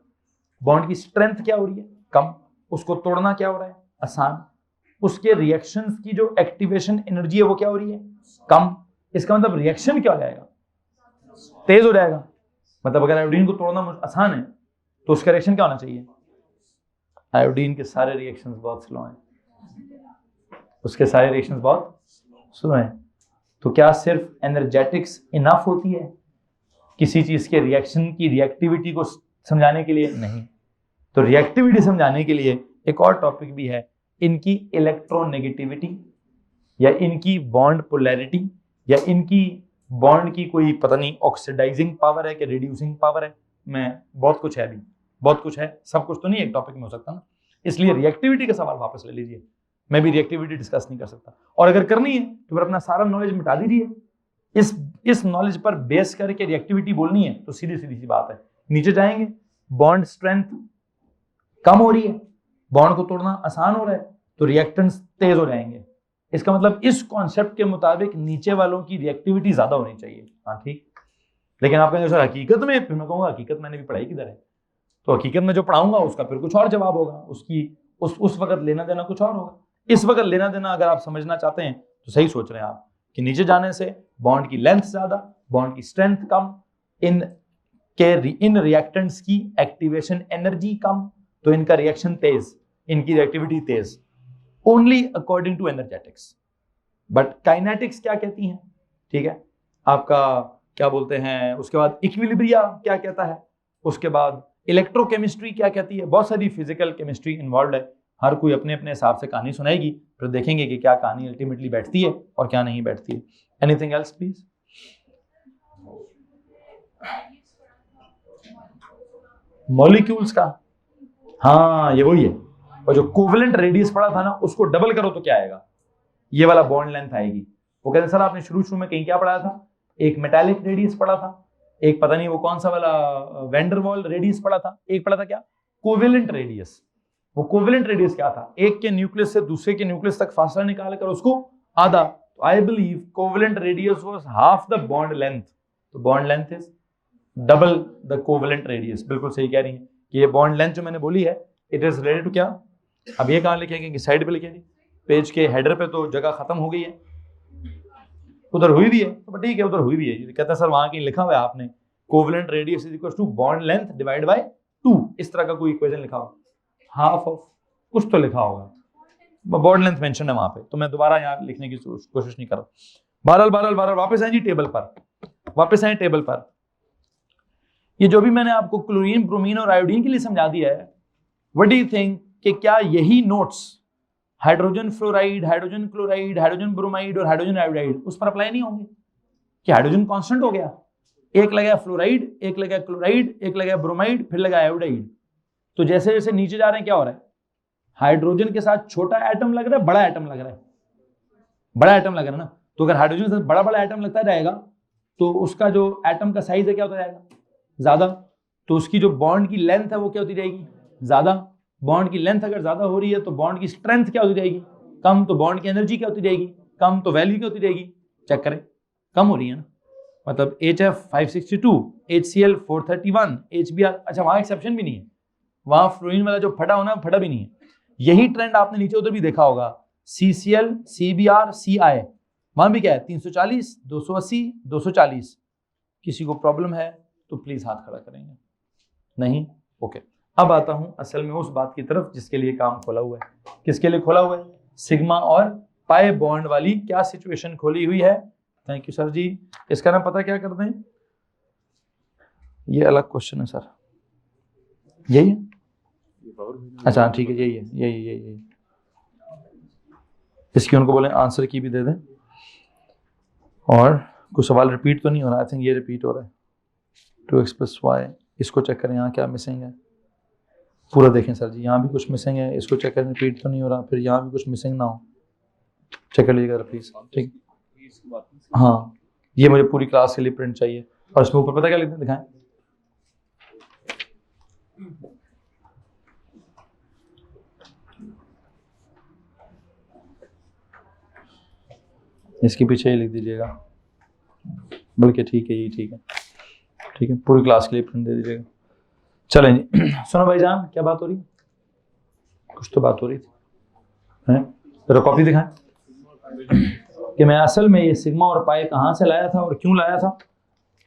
बॉन्ड की स्ट्रेंथ क्या हो रही है? कम। उसको तोड़ना क्या हो रहा है? आसान। उसके रिएक्शंस की जो एक्टिवेशन एनर्जी है वो क्या हो रही है? कम। इसका मतलब रिएक्शन क्या हो जाएगा? तेज हो जाएगा। मतलब अगर आयोडीन को तोड़ना आसान है तो उसका रिएक्शन क्या होना चाहिए? आयोडीन के सारे रिएक्शंस बहुत स्लो हैं, उसके सारे रिएक्शंस बहुत स्लो हैं। तो क्या सिर्फ एनर्जेटिक्स इनफ होती है किसी चीज के रिएक्शन की रिएक्टिविटी को समझाने के लिए? नहीं। तो रिएक्टिविटी समझाने के लिए एक और टॉपिक भी है, इनकी इलेक्ट्रोनेगेटिविटी या इनकी बॉन्ड पोलैरिटी या इनकी बॉन्ड की कोई पता नहीं ऑक्सीडाइजिंग पावर है कि रिड्यूसिंग पावर है, मैं बहुत कुछ है, अभी बहुत कुछ है, सब कुछ तो नहीं एक टॉपिक में हो सकता ना। इसलिए रिएक्टिविटी का सवाल वापस ले लीजिए, मैं भी रिएक्टिविटी डिस्कस नहीं कर सकता, और अगर करनी है तो फिर अपना सारा नॉलेज मिटा दीजिए। इस नॉलेज पर बेस करके रिएक्टिविटी बोलनी है तो सीधी सी बात है, नीचे जाएंगे, बॉन्ड स्ट्रेंथ कम हो रही है, बॉन्ड को तोड़ना आसान हो रहा है, तो रिएक्टेंट्स तेज हो जाएंगे। इसका मतलब इस कॉन्सेप्ट के मुताबिक नीचे वालों की रिएक्टिविटी ज्यादा होनी चाहिए। हाँ ठीक, लेकिन आप कहेंगे सर हकीकत में, फिर मैं कहूँगा हकीकत मैंने भी पढ़ाई किधर है, तो हकीकत में जो पढ़ाऊंगा उसका फिर कुछ और जवाब होगा, उसकी उस वक्त लेना देना कुछ और होगा। इस वक्त लेना देना अगर आप समझना चाहते हैं तो सही सोच रहे हैं आप कि नीचे जाने से बॉन्ड की लेंथ ज्यादा, बॉन्ड की स्ट्रेंथ कम, इन रिएक्टेंट्स की एक्टिवेशन एनर्जी कम, तो इनका रिएक्शन तेज, इनकी रिएक्टिविटी तेज, only according to energetics. But kinetics क्या कहती हैं, ठीक है, आपका क्या बोलते हैं, उसके बाद इक्विलिब्रिया क्या कहता है, उसके बाद इलेक्ट्रोकेमिस्ट्री क्या कहती है, बहुत सारी फिजिकल केमिस्ट्री इन्वॉल्व है, हर कोई अपने अपने हिसाब से कहानी सुनाएगी, फिर देखेंगे कि क्या कहानी अल्टीमेटली बैठती है और क्या नहीं बैठती है। Anything else please? मॉलिक्यूल्स का, हाँ ये वही है। और जो कोवेलेंट रेडियस पड़ा था ना, उसको डबल करो तो क्या आएगा, ये वाला बॉन्ड लेंथ आएगी। वो कहते हैं सर आपने शुरू में कहीं क्या पढ़ाया था, एक मेटालिक रेडियस पढ़ा था, एक पता नहीं वो कौन सा वाला वैन डर वाल रेडियस पढ़ा था, एक पढ़ा था क्या, कोवेलेंट रेडियस। वो कोवेलेंट रेडियस क्या था, एक के न्यूक्लियस से दूसरे के न्यूक्लियस तक फासला निकाल कर उसको आधा, तो I believe covalent radius was half the bond length, तो bond length is double the covalent radius. बिल्कुल सही कह रही है कि ये बॉन्ड लेंथ जो मैंने बोली है इट इज रिलेटेड टू क्या, अब ये कहां लिखेंगे, साइड पे लिखेंगे, पेज के हेडर पे तो जगह खत्म हो गई है, उधर हुई भी है, तो ठीक है उधर हुई भी है। कहता है सर वहां कहीं लिखा हुआ है आपने covalent radius is equal to bond length divide by 2, इस तरह का कोई इक्वेशन लिखा हो, हाफ ऑफ कुछ तो लिखा होगा, बॉन्ड लेंथ मेंशन है वहां पे, तो मैं दोबारा यहाँ लिखने की कोशिश नहीं कर रहा। बहरहाल वापस आए जी टेबल पर, वापस आए टेबल पर। ये जो भी मैंने आपको क्लोरीन, ब्रोमीन और आयोडीन के लिए समझा दिया है, व्हाट डू यू थिंक कि क्या यही notes hydrogen fluoride, hydrogen chloride, hydrogen bromide और हाइड्रोजन आयोडाइड उस पर अप्लाई नहीं होंगे? कि हाइड्रोजन कांस्टेंट हो गया, एक लगा फ्लोराइड, एक लगा क्लोराइड, एक लगा ब्रोमाइड, फिर लगा आयोडाइड, तो जैसे जैसे नीचे जा रहे हैं क्या हो रहा है, हाइड्रोजन के साथ छोटा एटम लग रहा है, बड़ा एटम लग रहा है, बड़ा एटम लग रहा है ना, तो अगर हाइड्रोजन के साथ बड़ा बड़ा एटम लगता जाएगा तो उसका जो एटम का साइज है क्या होता जाएगा, ज्यादा, तो उसकी जो बॉन्ड की लेंथ है वो क्या होती जाएगी, ज्यादा। बॉन्ड की लेंथ अगर ज्यादा हो रही है तो बॉन्ड की स्ट्रेंथ क्या होती जाएगी, कम, तो बॉन्ड की एनर्जी क्या होती जाएगी, कम, तो वैल्यू क्या होती जाएगी, चेक करें, कम हो रही है ना, मतलब HF 562, HCl 431, HBr, अच्छा वहां एक्सेप्शन भी नहीं है, वहां फ्लोरीन वाला जो फटा होना फटा भी नहीं है। यही ट्रेंड आपने नीचे उधर भी देखा होगा, CCl, CBr, CI, वहां भी क्या है 340, 280, 240। किसी को प्रॉब्लम है तो प्लीज हाथ खड़ा करेंगे, नहीं, ओके। अब आता हूं असल में उस बात की तरफ जिसके लिए काम खोला हुआ है। किसके लिए खोला हुआ है, सिग्मा और पाई बॉन्ड वाली क्या सिचुएशन खोली हुई है। थैंक यू सर जी। इसका ना पता क्या कर दें, ये अलग क्वेश्चन है सर, यही है, अच्छा ठीक है, यही है, यही इसकी उनको बोले आंसर की भी दे दें। और कुछ सवाल रिपीट तो नहीं हो रहा, आई थिंक ये रिपीट हो रहा है, 2x + y, इसको चेक करें यहाँ क्या मिसिंग है, पूरा देखें सर जी, यहाँ भी कुछ मिसिंग है, इसको चेक करें, रिपीट तो नहीं हो रहा, फिर यहाँ भी कुछ मिसिंग ना हो, चेक कर लीजिएगा प्लीज, ठीक। हाँ ये मुझे पूरी क्लास के लिए प्रिंट चाहिए, और इसमें ऊपर पता क्या लिखते हैं, दिखाएं, इसके पीछे ही लिख दीजिएगा, बल्कि ठीक है, ये ठीक है, पूरी क्लास के लिए प्रिंट दे दीजिएगा। चलें जी, सुनो भाईजान क्या बात हो रही है, कुछ तो बात हो रही थी, जरा कॉपी दिखाएं कि मैं असल में ये सिग्मा और पाई कहाँ से लाया था और क्यों लाया था,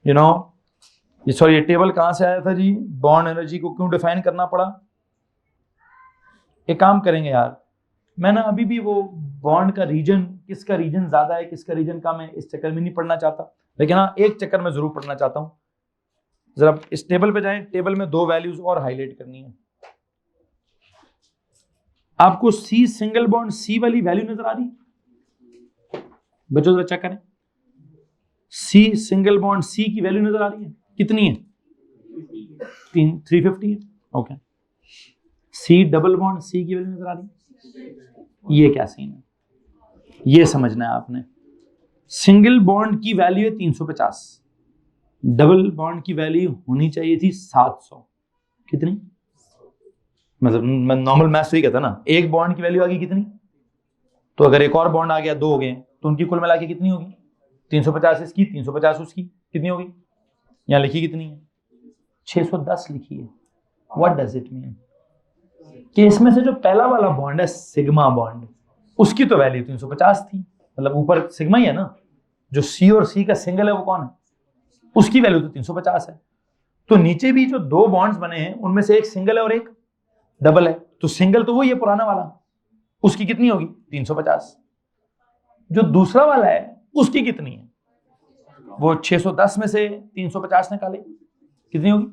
यू नो, ये सॉरी ये टेबल कहाँ से आया था जी, बॉन्ड एनर्जी को क्यों डिफाइन करना पड़ा। एक काम करेंगे यार, मैं ना अभी भी वो बॉन्ड का रीजन, किसका रीजन ज्यादा है किसका रीजन कम है, इस चक्कर में नहीं पढ़ना चाहता, लेकिन हाँ एक चक्कर में जरूर पढ़ना चाहता हूँ। जरा इस टेबल पे जाएं, टेबल में 2 वैल्यूज और हाईलाइट करनी है आपको। C सिंगल बॉन्ड C वाली वैल्यू नजर आ रही बच्चों, जरा चेक करें, C सिंगल बॉन्ड C की वैल्यू नजर आ रही है, कितनी है, 350 है, okay. C double bond C की वैल्यू नजर आ रही है, ये क्या सीन है, ये समझना है आपने। सिंगल बॉन्ड की वैल्यू है 350, डबल बॉन्ड की वैल्यू होनी चाहिए थी 700, कितनी, मतलब मैं नॉर्मल मैथ्स ही कहता ना, एक बॉन्ड की वैल्यू आ गई कितनी, तो अगर एक और बॉन्ड आ गया 2 हो गए तो उनकी कुल मिला के कितनी होगी, 350 इसकी 350 उसकी, कितनी होगी, यहाँ लिखी कितनी है 610 लिखी है। व्हाट डज इट मीन कि इसमें से जो पहला वाला बॉन्ड है सिग्मा बॉन्ड, उसकी तो वैल्यू 350 थी, मतलब ऊपर सिग्मा ही है ना, जो C और C का सिंगल है वो कौन है, उसकी वैल्यू तो 350 है। तो नीचे भी जो 2 बॉन्ड्स बने हैं उनमें से एक सिंगल है और एक डबल है, तो सिंगल तो वही है पुराना वाला, उसकी कितनी होगी 350, जो दूसरा वाला है उसकी कितनी है, वो 610 में से 350 निकाले, कितनी होगी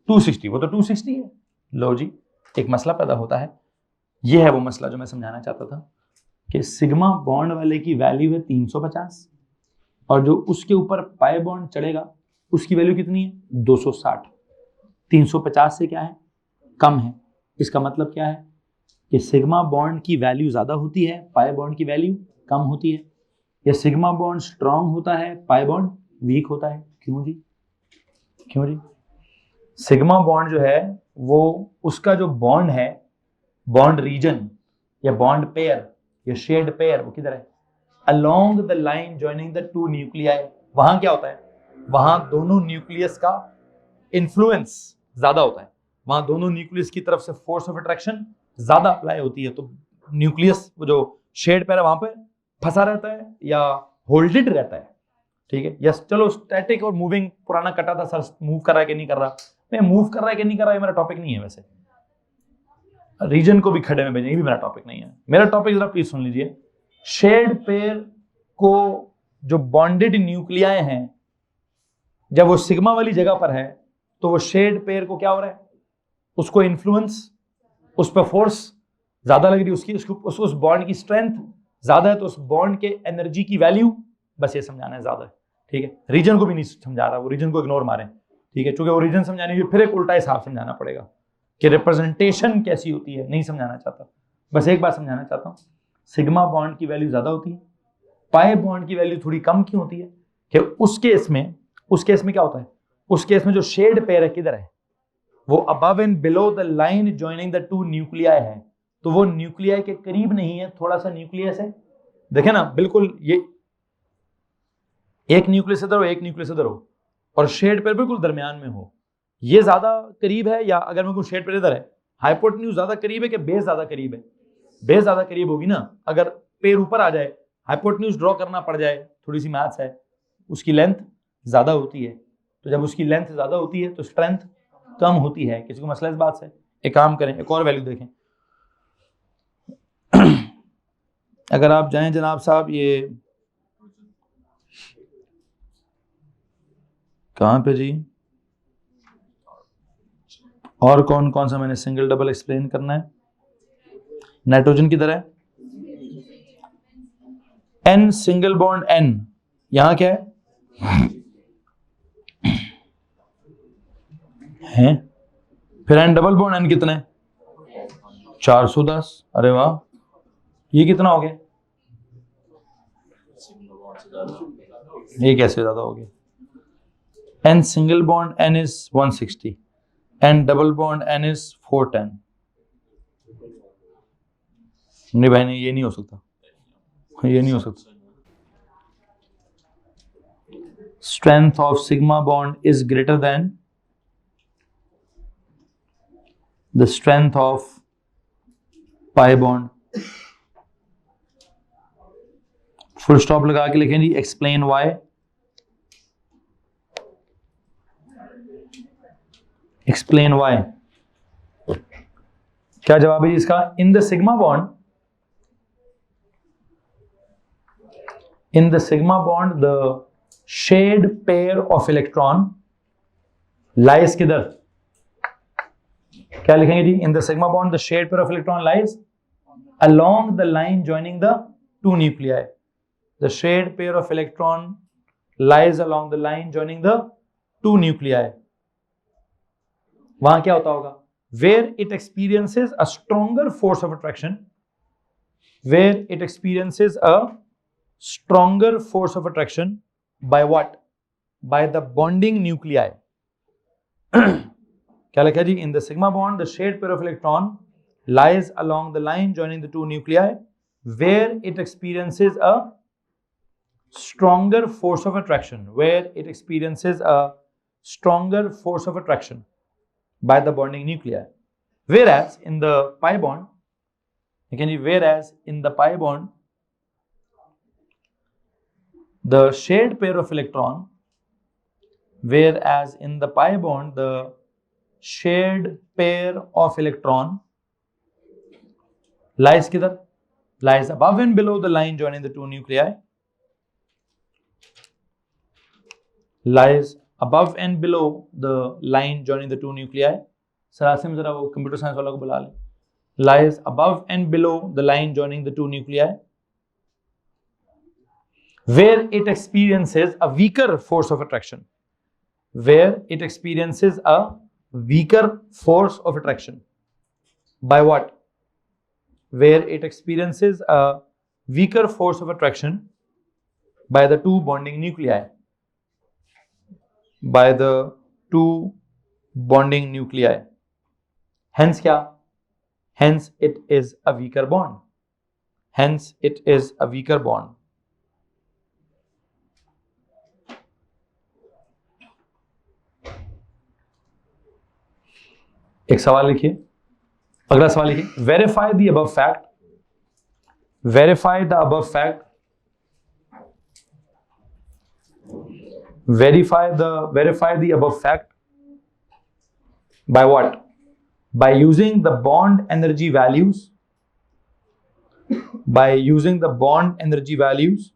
260, वो तो 260 है। लो जी, एक मसला पैदा होता है, ये है वो मसला जो मैं समझाना चाहता था कि सिग्मा बॉन्ड वाले की वैल्यू है 350 और जो उसके ऊपर पाई बॉन्ड चढ़ेगा उसकी वैल्यू कितनी है 260। 350 से क्या है कम है। इसका मतलब क्या है कि सिग्मा बॉन्ड की वैल्यू ज्यादा होती है, पाई बॉन्ड की वैल्यू कम होती है, या सिग्मा बॉन्ड स्ट्रांग होता है, पाई बॉन्ड वीक होता है। क्यों जी? क्यों जी? सिग्मा बॉन्ड जो है वो उसका जो बॉन्ड है, बॉन्ड रीजन या बॉन्ड पेयर या शेड पेयर, वो किधर है? Along the line joining the two nuclei. वहां क्या होता है? वहां दोनों न्यूक्लियस का इन्फ्लुएंस ज्यादा होता है, वहां दोनों न्यूक्लियस की तरफ से फोर्स ऑफ अट्रैक्शन ज्यादा अप्लाई होती है, तो न्यूक्लियस वो जो शेड पेयर है वहां पे फंसा रहता है या होल्डेड रहता है। ठीक है, यस। चलो स्टैटिक और मूविंग पुराना कटा था सर, मूव कर रहा है कि नहीं कर रहा, मैं मूव कर रहा है कि नहीं कर रहा है मेरा टॉपिक नहीं है। वैसे रीजन को भी खड़े में भेजें, ये भी मेरा टॉपिक नहीं है। मेरा टॉपिक जरा प्लीज सुन लीजिए। शेड पेयर को जो बॉन्डेड न्यूक्लियाई हैं, जब वो सिग्मा वाली जगह पर है तो वो शेड पेयर को क्या हो रहा है? उसको इन्फ्लुएंस, उस पर फोर्स ज्यादा लग रही है, उसकी उस बॉन्ड की स्ट्रेंथ ज्यादा है, तो उस बॉन्ड के एनर्जी की वैल्यू, बस ये समझाना है ज्यादा है। ठीक है, रीजन को भी नहीं समझा रहा, वो रीजन को इग्नोर मारें। ठीक है, क्योंकि वो रीजन समझाने के फिर एक उल्टा हिसाब समझाना पड़ेगा कि रिप्रेजेंटेशन कैसी होती है, नहीं समझाना चाहता। बस एक बात समझाना चाहता हूँ, सिग्मा बॉन्ड की वैल्यू ज्यादा होती है, पाई बॉन्ड की वैल्यू थोड़ी कम क्यों होती है? कि उस केस में क्या होता है? उस केस में जो शेड पेयर है किधर है? वो above and below the line joining the two nuclei है, तो वो न्यूक्लियाई के करीब नहीं है, थोड़ा सा न्यूक्लियस है। देखे ना, बिल्कुल ये एक न्यूक्लियस इधर हो, एक न्यूक्लियस इधर हो, और शेड पेयर बिल्कुल दरमियान में हो, ये ज्यादा करीब है, या अगर मैं शेड पेयर इधर है, हाइपोटेन्यूज ज्यादा करीब है कि बेस ज्यादा करीब है? बेस ज्यादा करीब होगी ना। अगर पेयर ऊपर आ जाए, हाइपोटेन्यूज ड्रॉ करना पड़ जाए, थोड़ी सी मैथ्स है, उसकी लेंथ ज्यादा होती है, तो जब उसकी लेंथ ज्यादा होती है तो स्ट्रेंथ कम होती है। किसी को मसला इस बात से? एक काम करें, एक और वैल्यू देखें। अगर आप जाएं जनाब साहब, ये कहां पे जी, और कौन कौन सा मैंने सिंगल डबल एक्सप्लेन करना है? नाइट्रोजन किधर है? एन सिंगल बॉन्ड एन, यहां क्या है? फिर एन डबल बॉन्ड एन कितना है? 410। अरे वाह, ये कितना हो गया? ये कैसे ज्यादा हो गया? N single bond N is 160, N double bond N is 410। नहीं भाई नहीं, ये नहीं हो सकता, ये नहीं हो सकता। Strength of sigma bond is greater than the strength of pi bond. Full stop लगा के लिखें जी, एक्सप्लेन वाई। एक्सप्लेन वाई, क्या जवाब है इसका? In the sigma bond, in the sigma bond the shared pair of electron lies किधर? क्या लिखेंगे जी? in the sigma bond the shared pair of electron lies along the line joining the two nuclei. The shared pair of electron lies along the line joining the two nuclei. वहां क्या होता होगा? where it experiences a stronger force of attraction, where it experiences a stronger force of attraction by what? By the bonding nuclei. क्या लिखा जी? In the sigma bond the shared pair of electron lies along the line joining the two nuclei where it experiences a stronger force of attraction, where it experiences a stronger force of attraction by the bonding nuclei. Whereas in the pi bond, again, whereas in the pi bond the shared pair of electron, whereas in the pi bond the shared pair of electron lies किधर? Lies above and below the line joining the two nuclei, lies above and below the line joining the two nuclei. Sir Asim जरा वो computer science वाला को बुला ले। lies above and below the line joining the two nuclei, where it experiences a weaker force of attraction. Where it experiences a weaker force of attraction. By what? Where it experiences a weaker force of attraction by the two bonding nuclei. By the two bonding nuclei. Hence क्या? Hence it is a weaker bond. Hence it is a weaker bond. एक सवाल लिखिए, अगला सवाल लिखिए, verify the above fact, verify the above fact, verify the above fact by what? By using the bond energy values, by using the bond energy values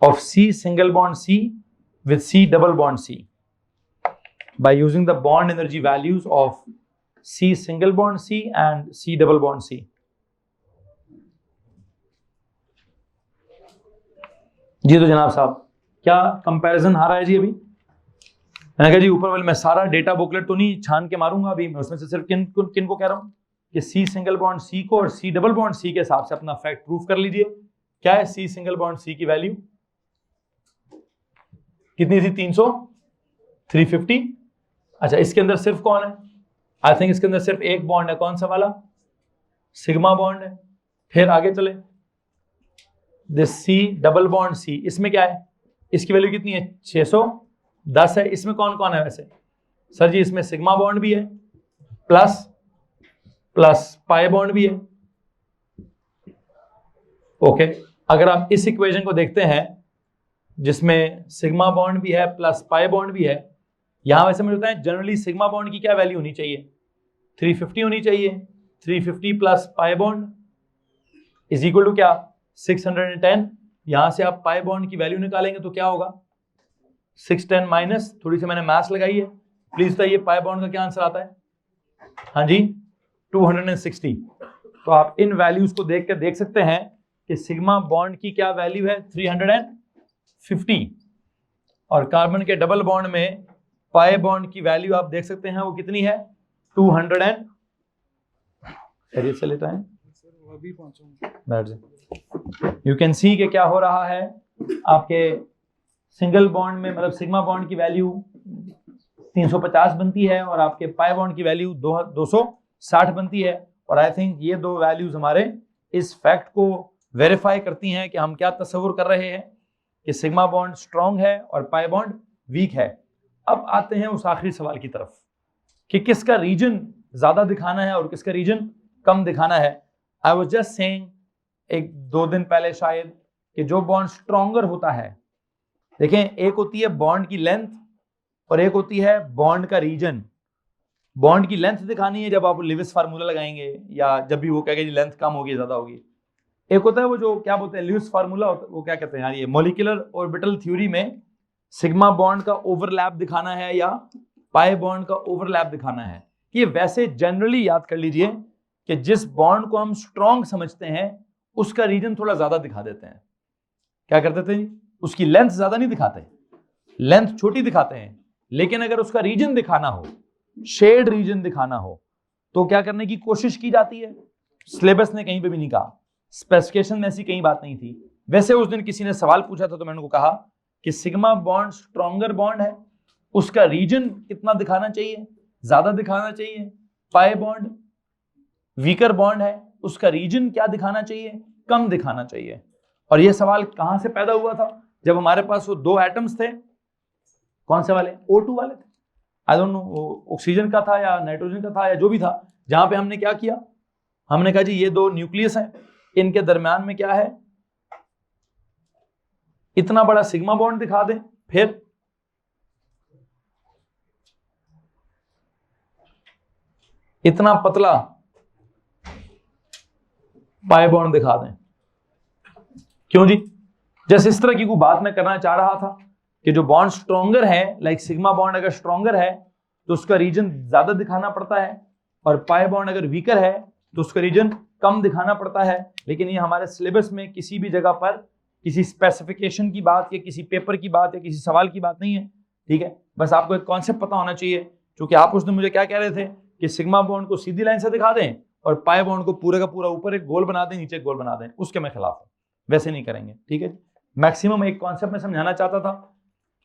of C single bond C with C double bond C. By using the bond energy values of C single bond C and C double bond C. जी तो जनाब साहब, क्या comparison आ रहा है जी? अभी मैंने कहा जी ऊपर वाले मैं सारा डेटा बुकलेट तो नहीं छान के मारूंगा, अभी मैं उसमें से सिर्फ किन को कह रहा हूं कि सी सिंगल बॉन्ड सी को और सी डबल बॉन्ड सी के हिसाब से अपना फैक्ट प्रूफ कर लीजिए। क्या है सी सिंगल बॉन्ड सी की वैल्यू कितनी थी? 300, 350। अच्छा, इसके अंदर सिर्फ कौन है? आई थिंक इसके अंदर सिर्फ एक बॉन्ड है। कौन सा वाला? सिग्मा बॉन्ड है। फिर आगे चले, this C double bond C, इसमें क्या है? इसकी वैल्यू कितनी है? 610 है। इसमें कौन कौन है वैसे? सर जी इसमें सिग्मा बॉन्ड भी है प्लस पाई बॉन्ड भी है। ओके, अगर आप इस इक्वेशन को देखते हैं जिसमें सिग्मा बॉन्ड भी है प्लस पाई बॉन्ड भी है, यहां वैसे मुझे बताएं जनरली सिग्मा बॉन्ड की क्या वैल्यू होनी चाहिए? 350 होनी चाहिए। 350 plus pi bond is equal to क्या? 610। यहां से आप पाई बॉन्ड की वैल्यू निकालेंगे तो क्या होगा? 610 माइनस, थोड़ी सी मैंने मैथ्स लगाई है, प्लीज बताइए पाई बॉन्ड का क्या आंसर आता है? हाँ जी 260। तो आप इन वैल्यूज को देख कर देख सकते हैं कि सिग्मा बॉन्ड की क्या वैल्यू है? 350। और कार्बन के डबल बॉन्ड में पाई बॉन्ड की वैल्यू आप देख सकते हैं वो कितनी है? 200 से लेता है। यू कैन सी कि क्या हो रहा है आपके सिंगल बॉन्ड में, मतलब सिग्मा बॉन्ड की वैल्यू 350 बनती है और आपके पाई बॉन्ड की वैल्यू 260 बनती है। और आई थिंक ये दो वैल्यूज हमारे इस फैक्ट को वेरीफाई करती हैं कि हम क्या तस्वुर कर रहे हैं कि सिग्मा बॉन्ड स्ट्रॉन्ग है और पाई बॉन्ड वीक है। अब आते हैं उस आखिरी सवाल की तरफ कि किसका रीजन ज्यादा दिखाना है और किसका रीजन कम दिखाना है। आई वाज जस्ट सेइंग एक 2 दिन पहले शायद कि जो बॉन्ड स्ट्रॉन्गर होता है, देखें एक होती है बॉन्ड की लेंथ और एक होती है बॉन्ड का रीजन। बॉन्ड की लेंथ दिखानी है जब आप लिविस फार्मूला लगाएंगे या जब भी वो कहेगा जी लेंथ कम होगी ज्यादा होगी। एक होता है वो जो क्या बोलते हैं लिविस फार्मूला, वो क्या कहते हैं यार, ये मॉलिक्यूलर ऑर्बिटल थ्योरी में सिग्मा बॉन्ड का ओवरलैप दिखाना है या पाई बॉन्ड का ओवरलैप दिखाना है। ये वैसे जनरली याद कर लीजिए कि जिस बॉन्ड को हम स्ट्रॉन्ग समझते हैं उसका रीजन थोड़ा ज्यादा दिखा देते हैं। क्या करते थे? उसकी लेंथ ज्यादा नहीं दिखाते, लेंथ छोटी दिखाते हैं। लेकिन अगर उसका रीजन दिखाना हो, शेड रीजन दिखाना हो, तो क्या करने की कोशिश की जाती है? सिलेबस ने कहीं पे भी नहीं कहा, स्पेसिफिकेशन में ऐसी कहीं बात नहीं थी। वैसे उस दिन किसी ने सवाल पूछा था तो मैंने उनको कहा कि सिग्मा बॉन्ड स्ट्रॉन्गर बॉन्ड है, उसका रीजन कितना दिखाना चाहिए? ज्यादा दिखाना चाहिए। पाई बॉन्ड वीकर बॉन्ड है, उसका रीजन क्या दिखाना चाहिए? कम दिखाना चाहिए। और यह सवाल कहां से पैदा हुआ था? जब हमारे पास वो 2 एटम्स थे, कौन से वाले? O2 वाले थे। आई डोंट नो ऑक्सीजन का था या नाइट्रोजन का था या जो भी था, जहां पे हमने क्या किया, हमने कहा जी ये 2 न्यूक्लियस हैं, इनके दरमियान में क्या है, इतना बड़ा सिग्मा बॉन्ड दिखा दें, फिर इतना पतला पाई बॉन्ड दिखा दें। क्यों जी? जैसे इस तरह की कोई बात मैं करना चाह रहा था कि जो बॉन्ड स्ट्रॉन्गर है, लाइक सिग्मा बॉन्ड अगर स्ट्रॉन्गर है तो उसका रीजन ज्यादा दिखाना पड़ता है, और पाई बॉन्ड अगर वीकर है तो उसका रीजन कम दिखाना पड़ता है। लेकिन ये हमारे सिलेबस में किसी भी जगह पर किसी स्पेसिफिकेशन की बात या किसी पेपर की बात या किसी सवाल की बात नहीं है, ठीक है। बस आपको एक कॉन्सेप्ट पता होना चाहिए, क्योंकि आप उसने मुझे क्या कह रहे थे कि सिग्मा बॉन्ड को सीधी लाइन से दिखा दें और पाई बॉन्ड को पूरे का पूरा ऊपर एक गोल बना दें, नीचे एक गोल बना दें, उसके मैं खिलाफ हूं, वैसे नहीं करेंगे, ठीक है। मैक्सिमम एक कॉन्सेप्ट में समझाना चाहता था।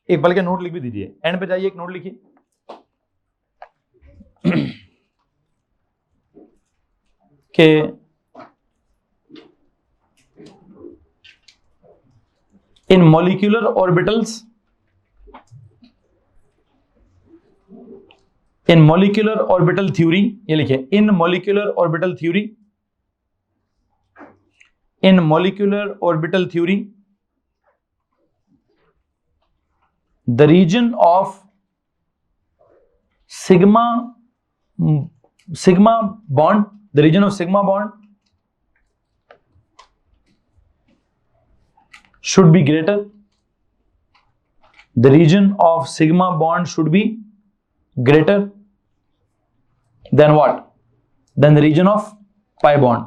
एक बल्कि नोट लिख भी दीजिए, एंड पे जाइए, एक नोट लिखिए कि in molecular orbitals, in molecular orbital theory, ये लिखिए, in molecular orbital theory, in molecular orbital theory the region of sigma bond, the region of sigma bond should be greater, the region of sigma bond should be greater than what, than the region of pi bond।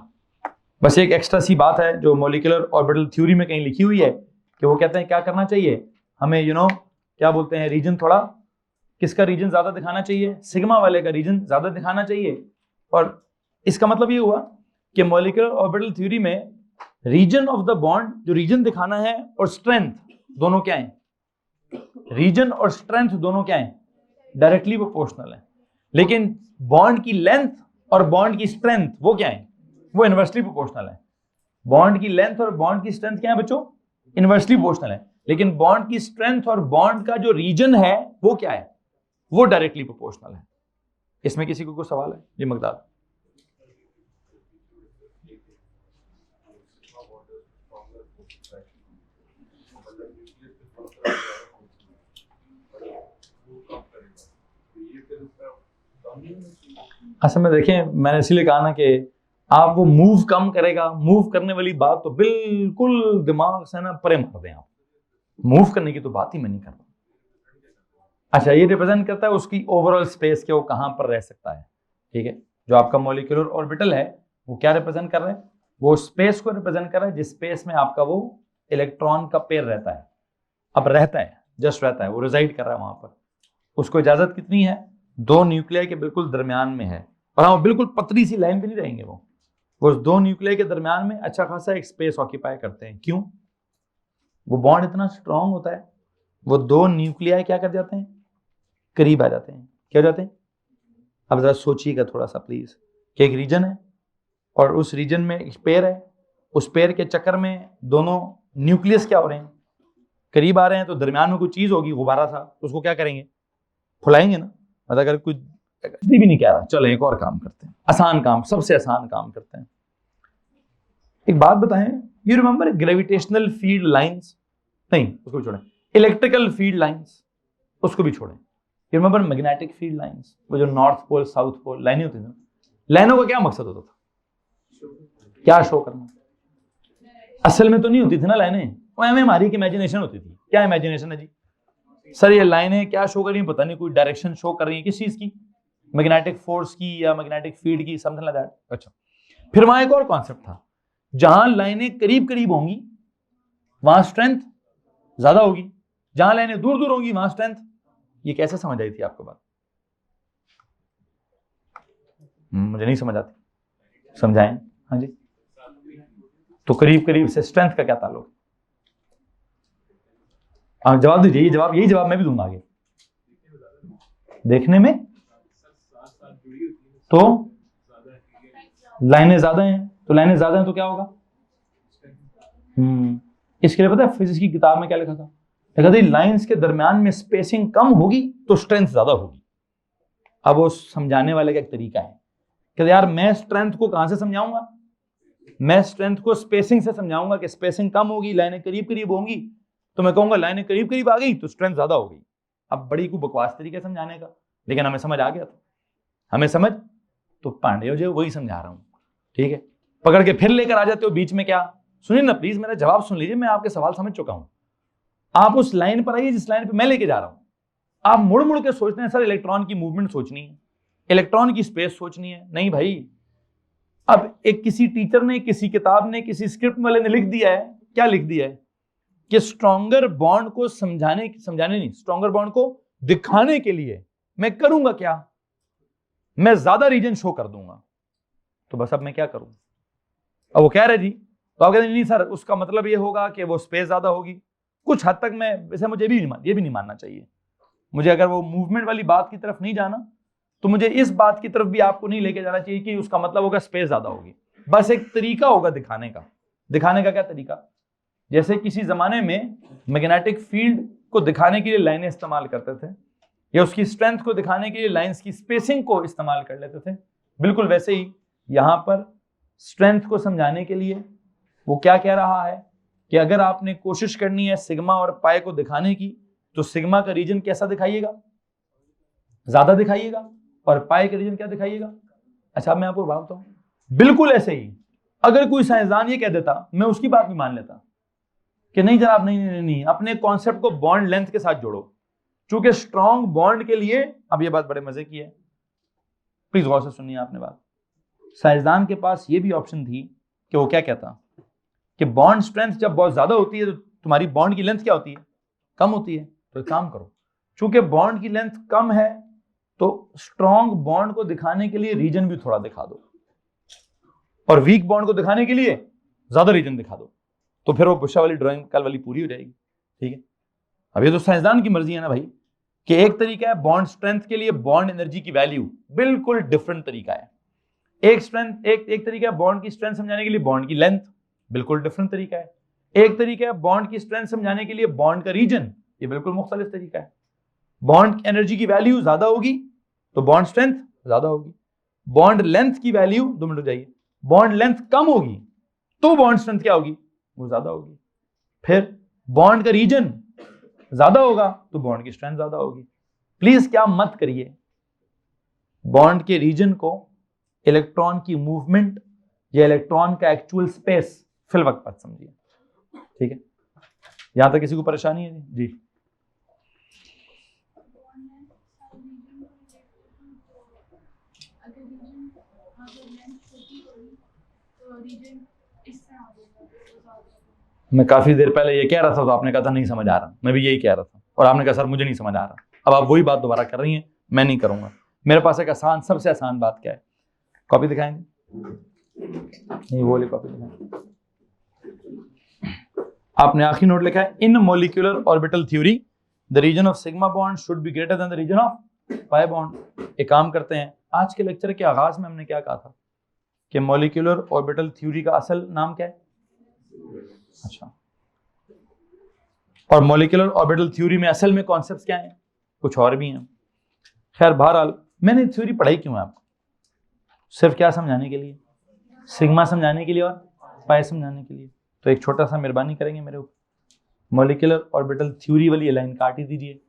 बस एक extra सी बात है जो molecular orbital theory में कहीं लिखी हुई है कि वो कहते हैं क्या करना चाहिए हमें, क्या बोलते हैं, रीजन थोड़ा, किसका रीजन ज्यादा दिखाना चाहिए, सिग्मा वाले का रीजन ज्यादा दिखाना चाहिए। और इसका मतलब ये हुआ कि मॉलिक्यूलर ऑर्बिटल थ्योरी में रीजन ऑफ द बॉन्ड, जो रीजन दिखाना है, और स्ट्रेंथ दोनों क्या है, रीजन और स्ट्रेंथ दोनों क्या है, डायरेक्टली प्रोपोर्शनल है। लेकिन बॉन्ड की लेंथ और बॉन्ड की स्ट्रेंथ वो क्या है, वो इनवर्सली प्रोपोर्शनल है। बॉन्ड की लेंथ और बॉन्ड की स्ट्रेंथ क्या है बच्चों, इनवर्सली प्रोपोर्शनल है। लेकिन बॉन्ड की स्ट्रेंथ और बॉन्ड का जो रीजन है वो क्या है, वो डायरेक्टली प्रोपोर्शनल है। इसमें किसी को कोई सवाल है? जी मकदार। असल में देखें, मैंने इसीलिए कहा ना कि आप वो मूव कम करेगा, मूव करने वाली बात तो बिल्कुल दिमाग से ना परे मार दें आप, मूव करने की तो बात ही मैं नहीं कर रहा। अच्छा, ये रिप्रेजेंट करता है उसकी ओवरऑल स्पेस के वो कहां पर रह सकता है, ठीक है। जो आपका मॉलिक्यूलर ऑर्बिटल है वो क्या रिप्रेजेंट कर रहा है, वो स्पेस को रिप्रेजेंट कर रहा है जिस स्पेस में आपका वो इलेक्ट्रॉन का पेयर रहता है। अब रहता है, जस्ट रहता है, वो रिजाइड कर रहा है वहां पर। उसको इजाजत कितनी है, 2 न्यूक्लियाई के बिल्कुल दरमियान में है। और हाँ, बिल्कुल पतली सी लाइन पे नहीं रहेंगे वो उस 2 न्यूक्लियाई के दरमियान में अच्छा खासा एक स्पेस ऑक्यूपाई करते हैं। क्यों? वो बॉन्ड इतना स्ट्रांग होता है, वो 2 न्यूक्लियाई क्या कर जाते हैं, करीब आ जाते हैं। क्या हो जाते हैं? अब जरा सोचिएगा थोड़ा सा प्लीज, कि एक रीजन है और उस रीजन में एक पेयर है, उस पेयर के चक्कर में दोनों न्यूक्लियस क्या हो रहे हैं, करीब आ रहे हैं। तो दरमियान में कोई चीज होगी, गुब्बारा सा, उसको क्या करेंगे, फुलाएंगे ना। मतलब अगर कुछ भी नहीं कह रहा, चलो एक और काम करते हैं, आसान काम, सबसे आसान काम करते हैं। एक बात बताएं, you remember gravitational field lines? नहीं, उसको भी छोड़ें। इलेक्ट्रिकल फील्ड लाइंस, उसको भी छोड़ें। You remember magnetic field lines, वो जो नॉर्थ पोल साउथ पोल लाइनें होती थी। लाइनों का क्या मकसद होता था, क्या शो करना? असल में तो नहीं होती थी ना लाइनें, वो हमारी इमेजिनेशन होती थी। क्या इमेजिनेशन है जी? सर ये लाइनें क्या शो कर रही हैं, पता नहीं, कोई डायरेक्शन शो कर रही है, किस चीज की, मैग्नेटिक फोर्स की या मैग्नेटिक फील्ड की, समथिंग लाइक दैट। अच्छा, फिर वहां एक और कॉन्सेप्ट था, जहां लाइनें करीब करीब होंगी वहां स्ट्रेंथ ज्यादा होगी, जहां लाइनें दूर दूर होंगी वहां स्ट्रेंथ। ये कैसे समझ आई थी आपको बात? मुझे नहीं समझ आती, समझाएं। हाँ जी, तो करीब करीब से स्ट्रेंथ का क्या ताल्लुक? जवाब दीजिए, यही जवाब मैं भी दूंगा आगे। देखने में तो लाइनें ज्यादा हैं, तो लाइनें ज्यादा हैं तो क्या होगा? इसके लिए पता है फिजिक्स की किताब में क्या लिखा था? लिखा था लाइंस के दरमियान में स्पेसिंग कम होगी तो स्ट्रेंथ ज्यादा होगी। अब वो समझाने वाले का एक तरीका है कि यार मैं स्ट्रेंथ को कहां से समझाऊंगा, मैं स्ट्रेंथ को स्पेसिंग से समझाऊंगा कि स्पेसिंग कम होगी, लाइनें करीब करीब होंगी, तो मैं कहूंगा लाइनें करीब करीब आ गई तो स्ट्रेंथ ज्यादा हो गई। अब बड़ी को बकवास तरीके समझाने का, लेकिन हमें समझ आ गया था, हमें समझ तो पांडे जो वही समझा रहा हूं, ठीक है। पकड़ के फिर लेकर आ जाते हो बीच में। क्या? सुनिए ना प्लीज, मेरा जवाब सुन लीजिए, मैं आपके सवाल समझ चुका हूं। आप उस लाइन पर आइए जिस लाइन पर मैं लेके जा रहा हूं। आप मुड़ मुड़ के सोचते हैं सर इलेक्ट्रॉन की मूवमेंट सोचनी है, इलेक्ट्रॉन की स्पेस सोचनी है, नहीं भाई। अब एक किसी टीचर ने, किसी किताब ने, किसी स्क्रिप्ट वाले ने लिख दिया है, क्या लिख दिया है कि स्ट्रॉन्गर बॉन्ड को समझाने नहीं, स्ट्रॉन्गर बॉन्ड को दिखाने के लिए मैं करूंगा क्या, मैं ज्यादा रीजन शो कर दूंगा। तो बस अब मैं क्या करूं? अब वो कह रहे जी, तो आप कहते नहीं सर उसका मतलब ये होगा कि वो स्पेस ज्यादा होगी। कुछ हद तक मैं वैसे, मुझे ये भी नहीं मानना चाहिए। मुझे अगर वो मूवमेंट वाली बात की तरफ नहीं जाना, तो मुझे इस बात की तरफ भी आपको नहीं लेके जाना चाहिए कि उसका मतलब होगा स्पेस ज्यादा होगी। बस एक तरीका होगा दिखाने का। दिखाने का क्या तरीका? जैसे किसी जमाने में मैग्नेटिक फील्ड को दिखाने के लिए लाइनें इस्तेमाल करते थे, या उसकी स्ट्रेंथ को दिखाने के लिए लाइंस की स्पेसिंग को इस्तेमाल कर लेते थे, बिल्कुल वैसे ही यहां पर स्ट्रेंथ को समझाने के लिए वो क्या कह रहा है कि अगर आपने कोशिश करनी है सिग्मा और पाई को दिखाने की, तो सिग्मा का रीजन कैसा दिखाइएगा? ज्यादा दिखाइएगा। और पाई का रीजन क्या दिखाइएगा? अच्छा मैं आपको बात बताऊं, बिल्कुल ऐसे ही अगर कोई साइंसदान ये कह देता, मैं उसकी बात भी मान लेता कि नहीं जनाब, नहीं, अपने कॉन्सेप्ट को बॉन्ड लेंथ के साथ जोड़ो। चूंकि स्ट्रॉन्ग बॉन्ड के लिए, अब ये बात बड़े मजे की है, प्लीज गौर से सुनिए आपने बात। साइंसदान के पास ये भी ऑप्शन थी कि वो क्या कहता कि बॉन्ड स्ट्रेंथ जब बहुत ज्यादा होती है तो तुम्हारी बॉन्ड की लेंथ क्या होती है? कम होती है। तो एक काम करो, चूंकि बॉन्ड की लेंथ कम है तो स्ट्रॉन्ग बॉन्ड को दिखाने के लिए रीजन भी थोड़ा दिखा दो, और वीक बॉन्ड को दिखाने के लिए ज्यादा रीजन दिखा दो। तो फिर वो बुशा वाली ड्राइंग कल वाली पूरी हो जाएगी। ठीक है, अब ये तो साइंसदान की मर्जी है ना भाई, कि एक तरीका है बॉन्ड स्ट्रेंथ के लिए बॉन्ड एनर्जी की वैल्यू, बिल्कुल डिफरेंट तरीका है। एक तरीका है बॉन्ड की स्ट्रेंथ समझाने के लिए बॉन्ड की लेंथ, बिल्कुल डिफरेंट तरीका है। एक तरीका है बॉन्ड की स्ट्रेंथ समझाने के लिए बॉन्ड का रीजन, ये बिल्कुल मुख्तलिफ तरीका है। बॉन्ड एनर्जी की वैल्यू ज्यादा होगी तो बॉन्ड स्ट्रेंथ ज्यादा होगी। बॉन्ड लेंथ की वैल्यू, 2 मिनट जाइए, बॉन्ड लेंथ कम होगी तो बॉन्ड स्ट्रेंथ क्या होगी? वो ज्यादा होगी। फिर बॉन्ड का रीजन ज्यादा होगा तो बॉन्ड की स्ट्रेंथ ज्यादा होगी। प्लीज क्या मत करिए, बॉन्ड के रीजन को इलेक्ट्रॉन की मूवमेंट या इलेक्ट्रॉन का एक्चुअल स्पेस फिल वक्त मत समझिए। ठीक है, यहां तक किसी को परेशानी है जी? मैं काफी देर पहले ये कह रहा था तो आपने कहा था नहीं समझ आ रहा, मैं भी यही कह रहा था और आपने कहा सर मुझे नहीं समझ आ रहा। अब आप वही बात दोबारा कर रही हैं, मैं नहीं करूंगा। मेरे पास एक आसान, सबसे आसान बात क्या है, कॉपी दिखाएंगे? नहीं, वो वाली कॉपी दिखाएंगे। आपने आखिरी नोट लिखा है, in molecular orbital theory the region of sigma bond should be greater than the region of pi bond. एक काम करते हैं, आज के लेक्चर के आगाज में हमने क्या कहा था कि मोलिकुलर ऑर्बिटल थ्योरी का असल नाम क्या है? अच्छा, और मोलिकुलर ऑर्बिटल थ्योरी में असल में कॉन्सेप्ट्स क्या हैं? कुछ और भी हैं। खैर बहरहाल मैंने थ्योरी पढ़ाई क्यों है आपको? सिर्फ क्या समझाने के लिए? सिग्मा समझाने के लिए और पाई समझाने के लिए। तो एक छोटा सा मेहरबानी करेंगे मेरे ऊपर, मोलिकुलर ऑर्बिटल थ्योरी वाली लाइन काट ही दीजिए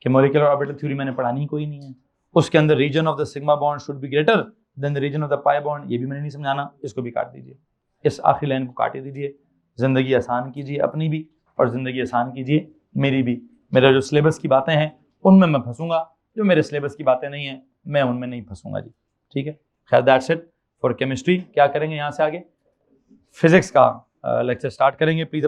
कि मोलिकुलर ऑर्बिटल थ्योरी मैंने पढ़ानी कोई नहीं है। उसके अंदर region of the sigma bond should be greater than the region of the pi bond, ये भी मैंने नहीं समझाना, इसको भी काट दीजिए। इस आखिरी लाइन को काट ही दीजिए। ज़िंदगी आसान कीजिए अपनी भी, और ज़िंदगी आसान कीजिए मेरी भी। मेरा जो सिलेबस की बातें हैं उनमें मैं फंसूंगा, जो मेरे सिलेबस की बातें नहीं हैं मैं उनमें नहीं फंसूंगा जी। ठीक है, खैर दैट्स इट फॉर केमिस्ट्री। क्या करेंगे यहाँ से आगे? फिजिक्स का लेक्चर स्टार्ट करेंगे। प्लीज़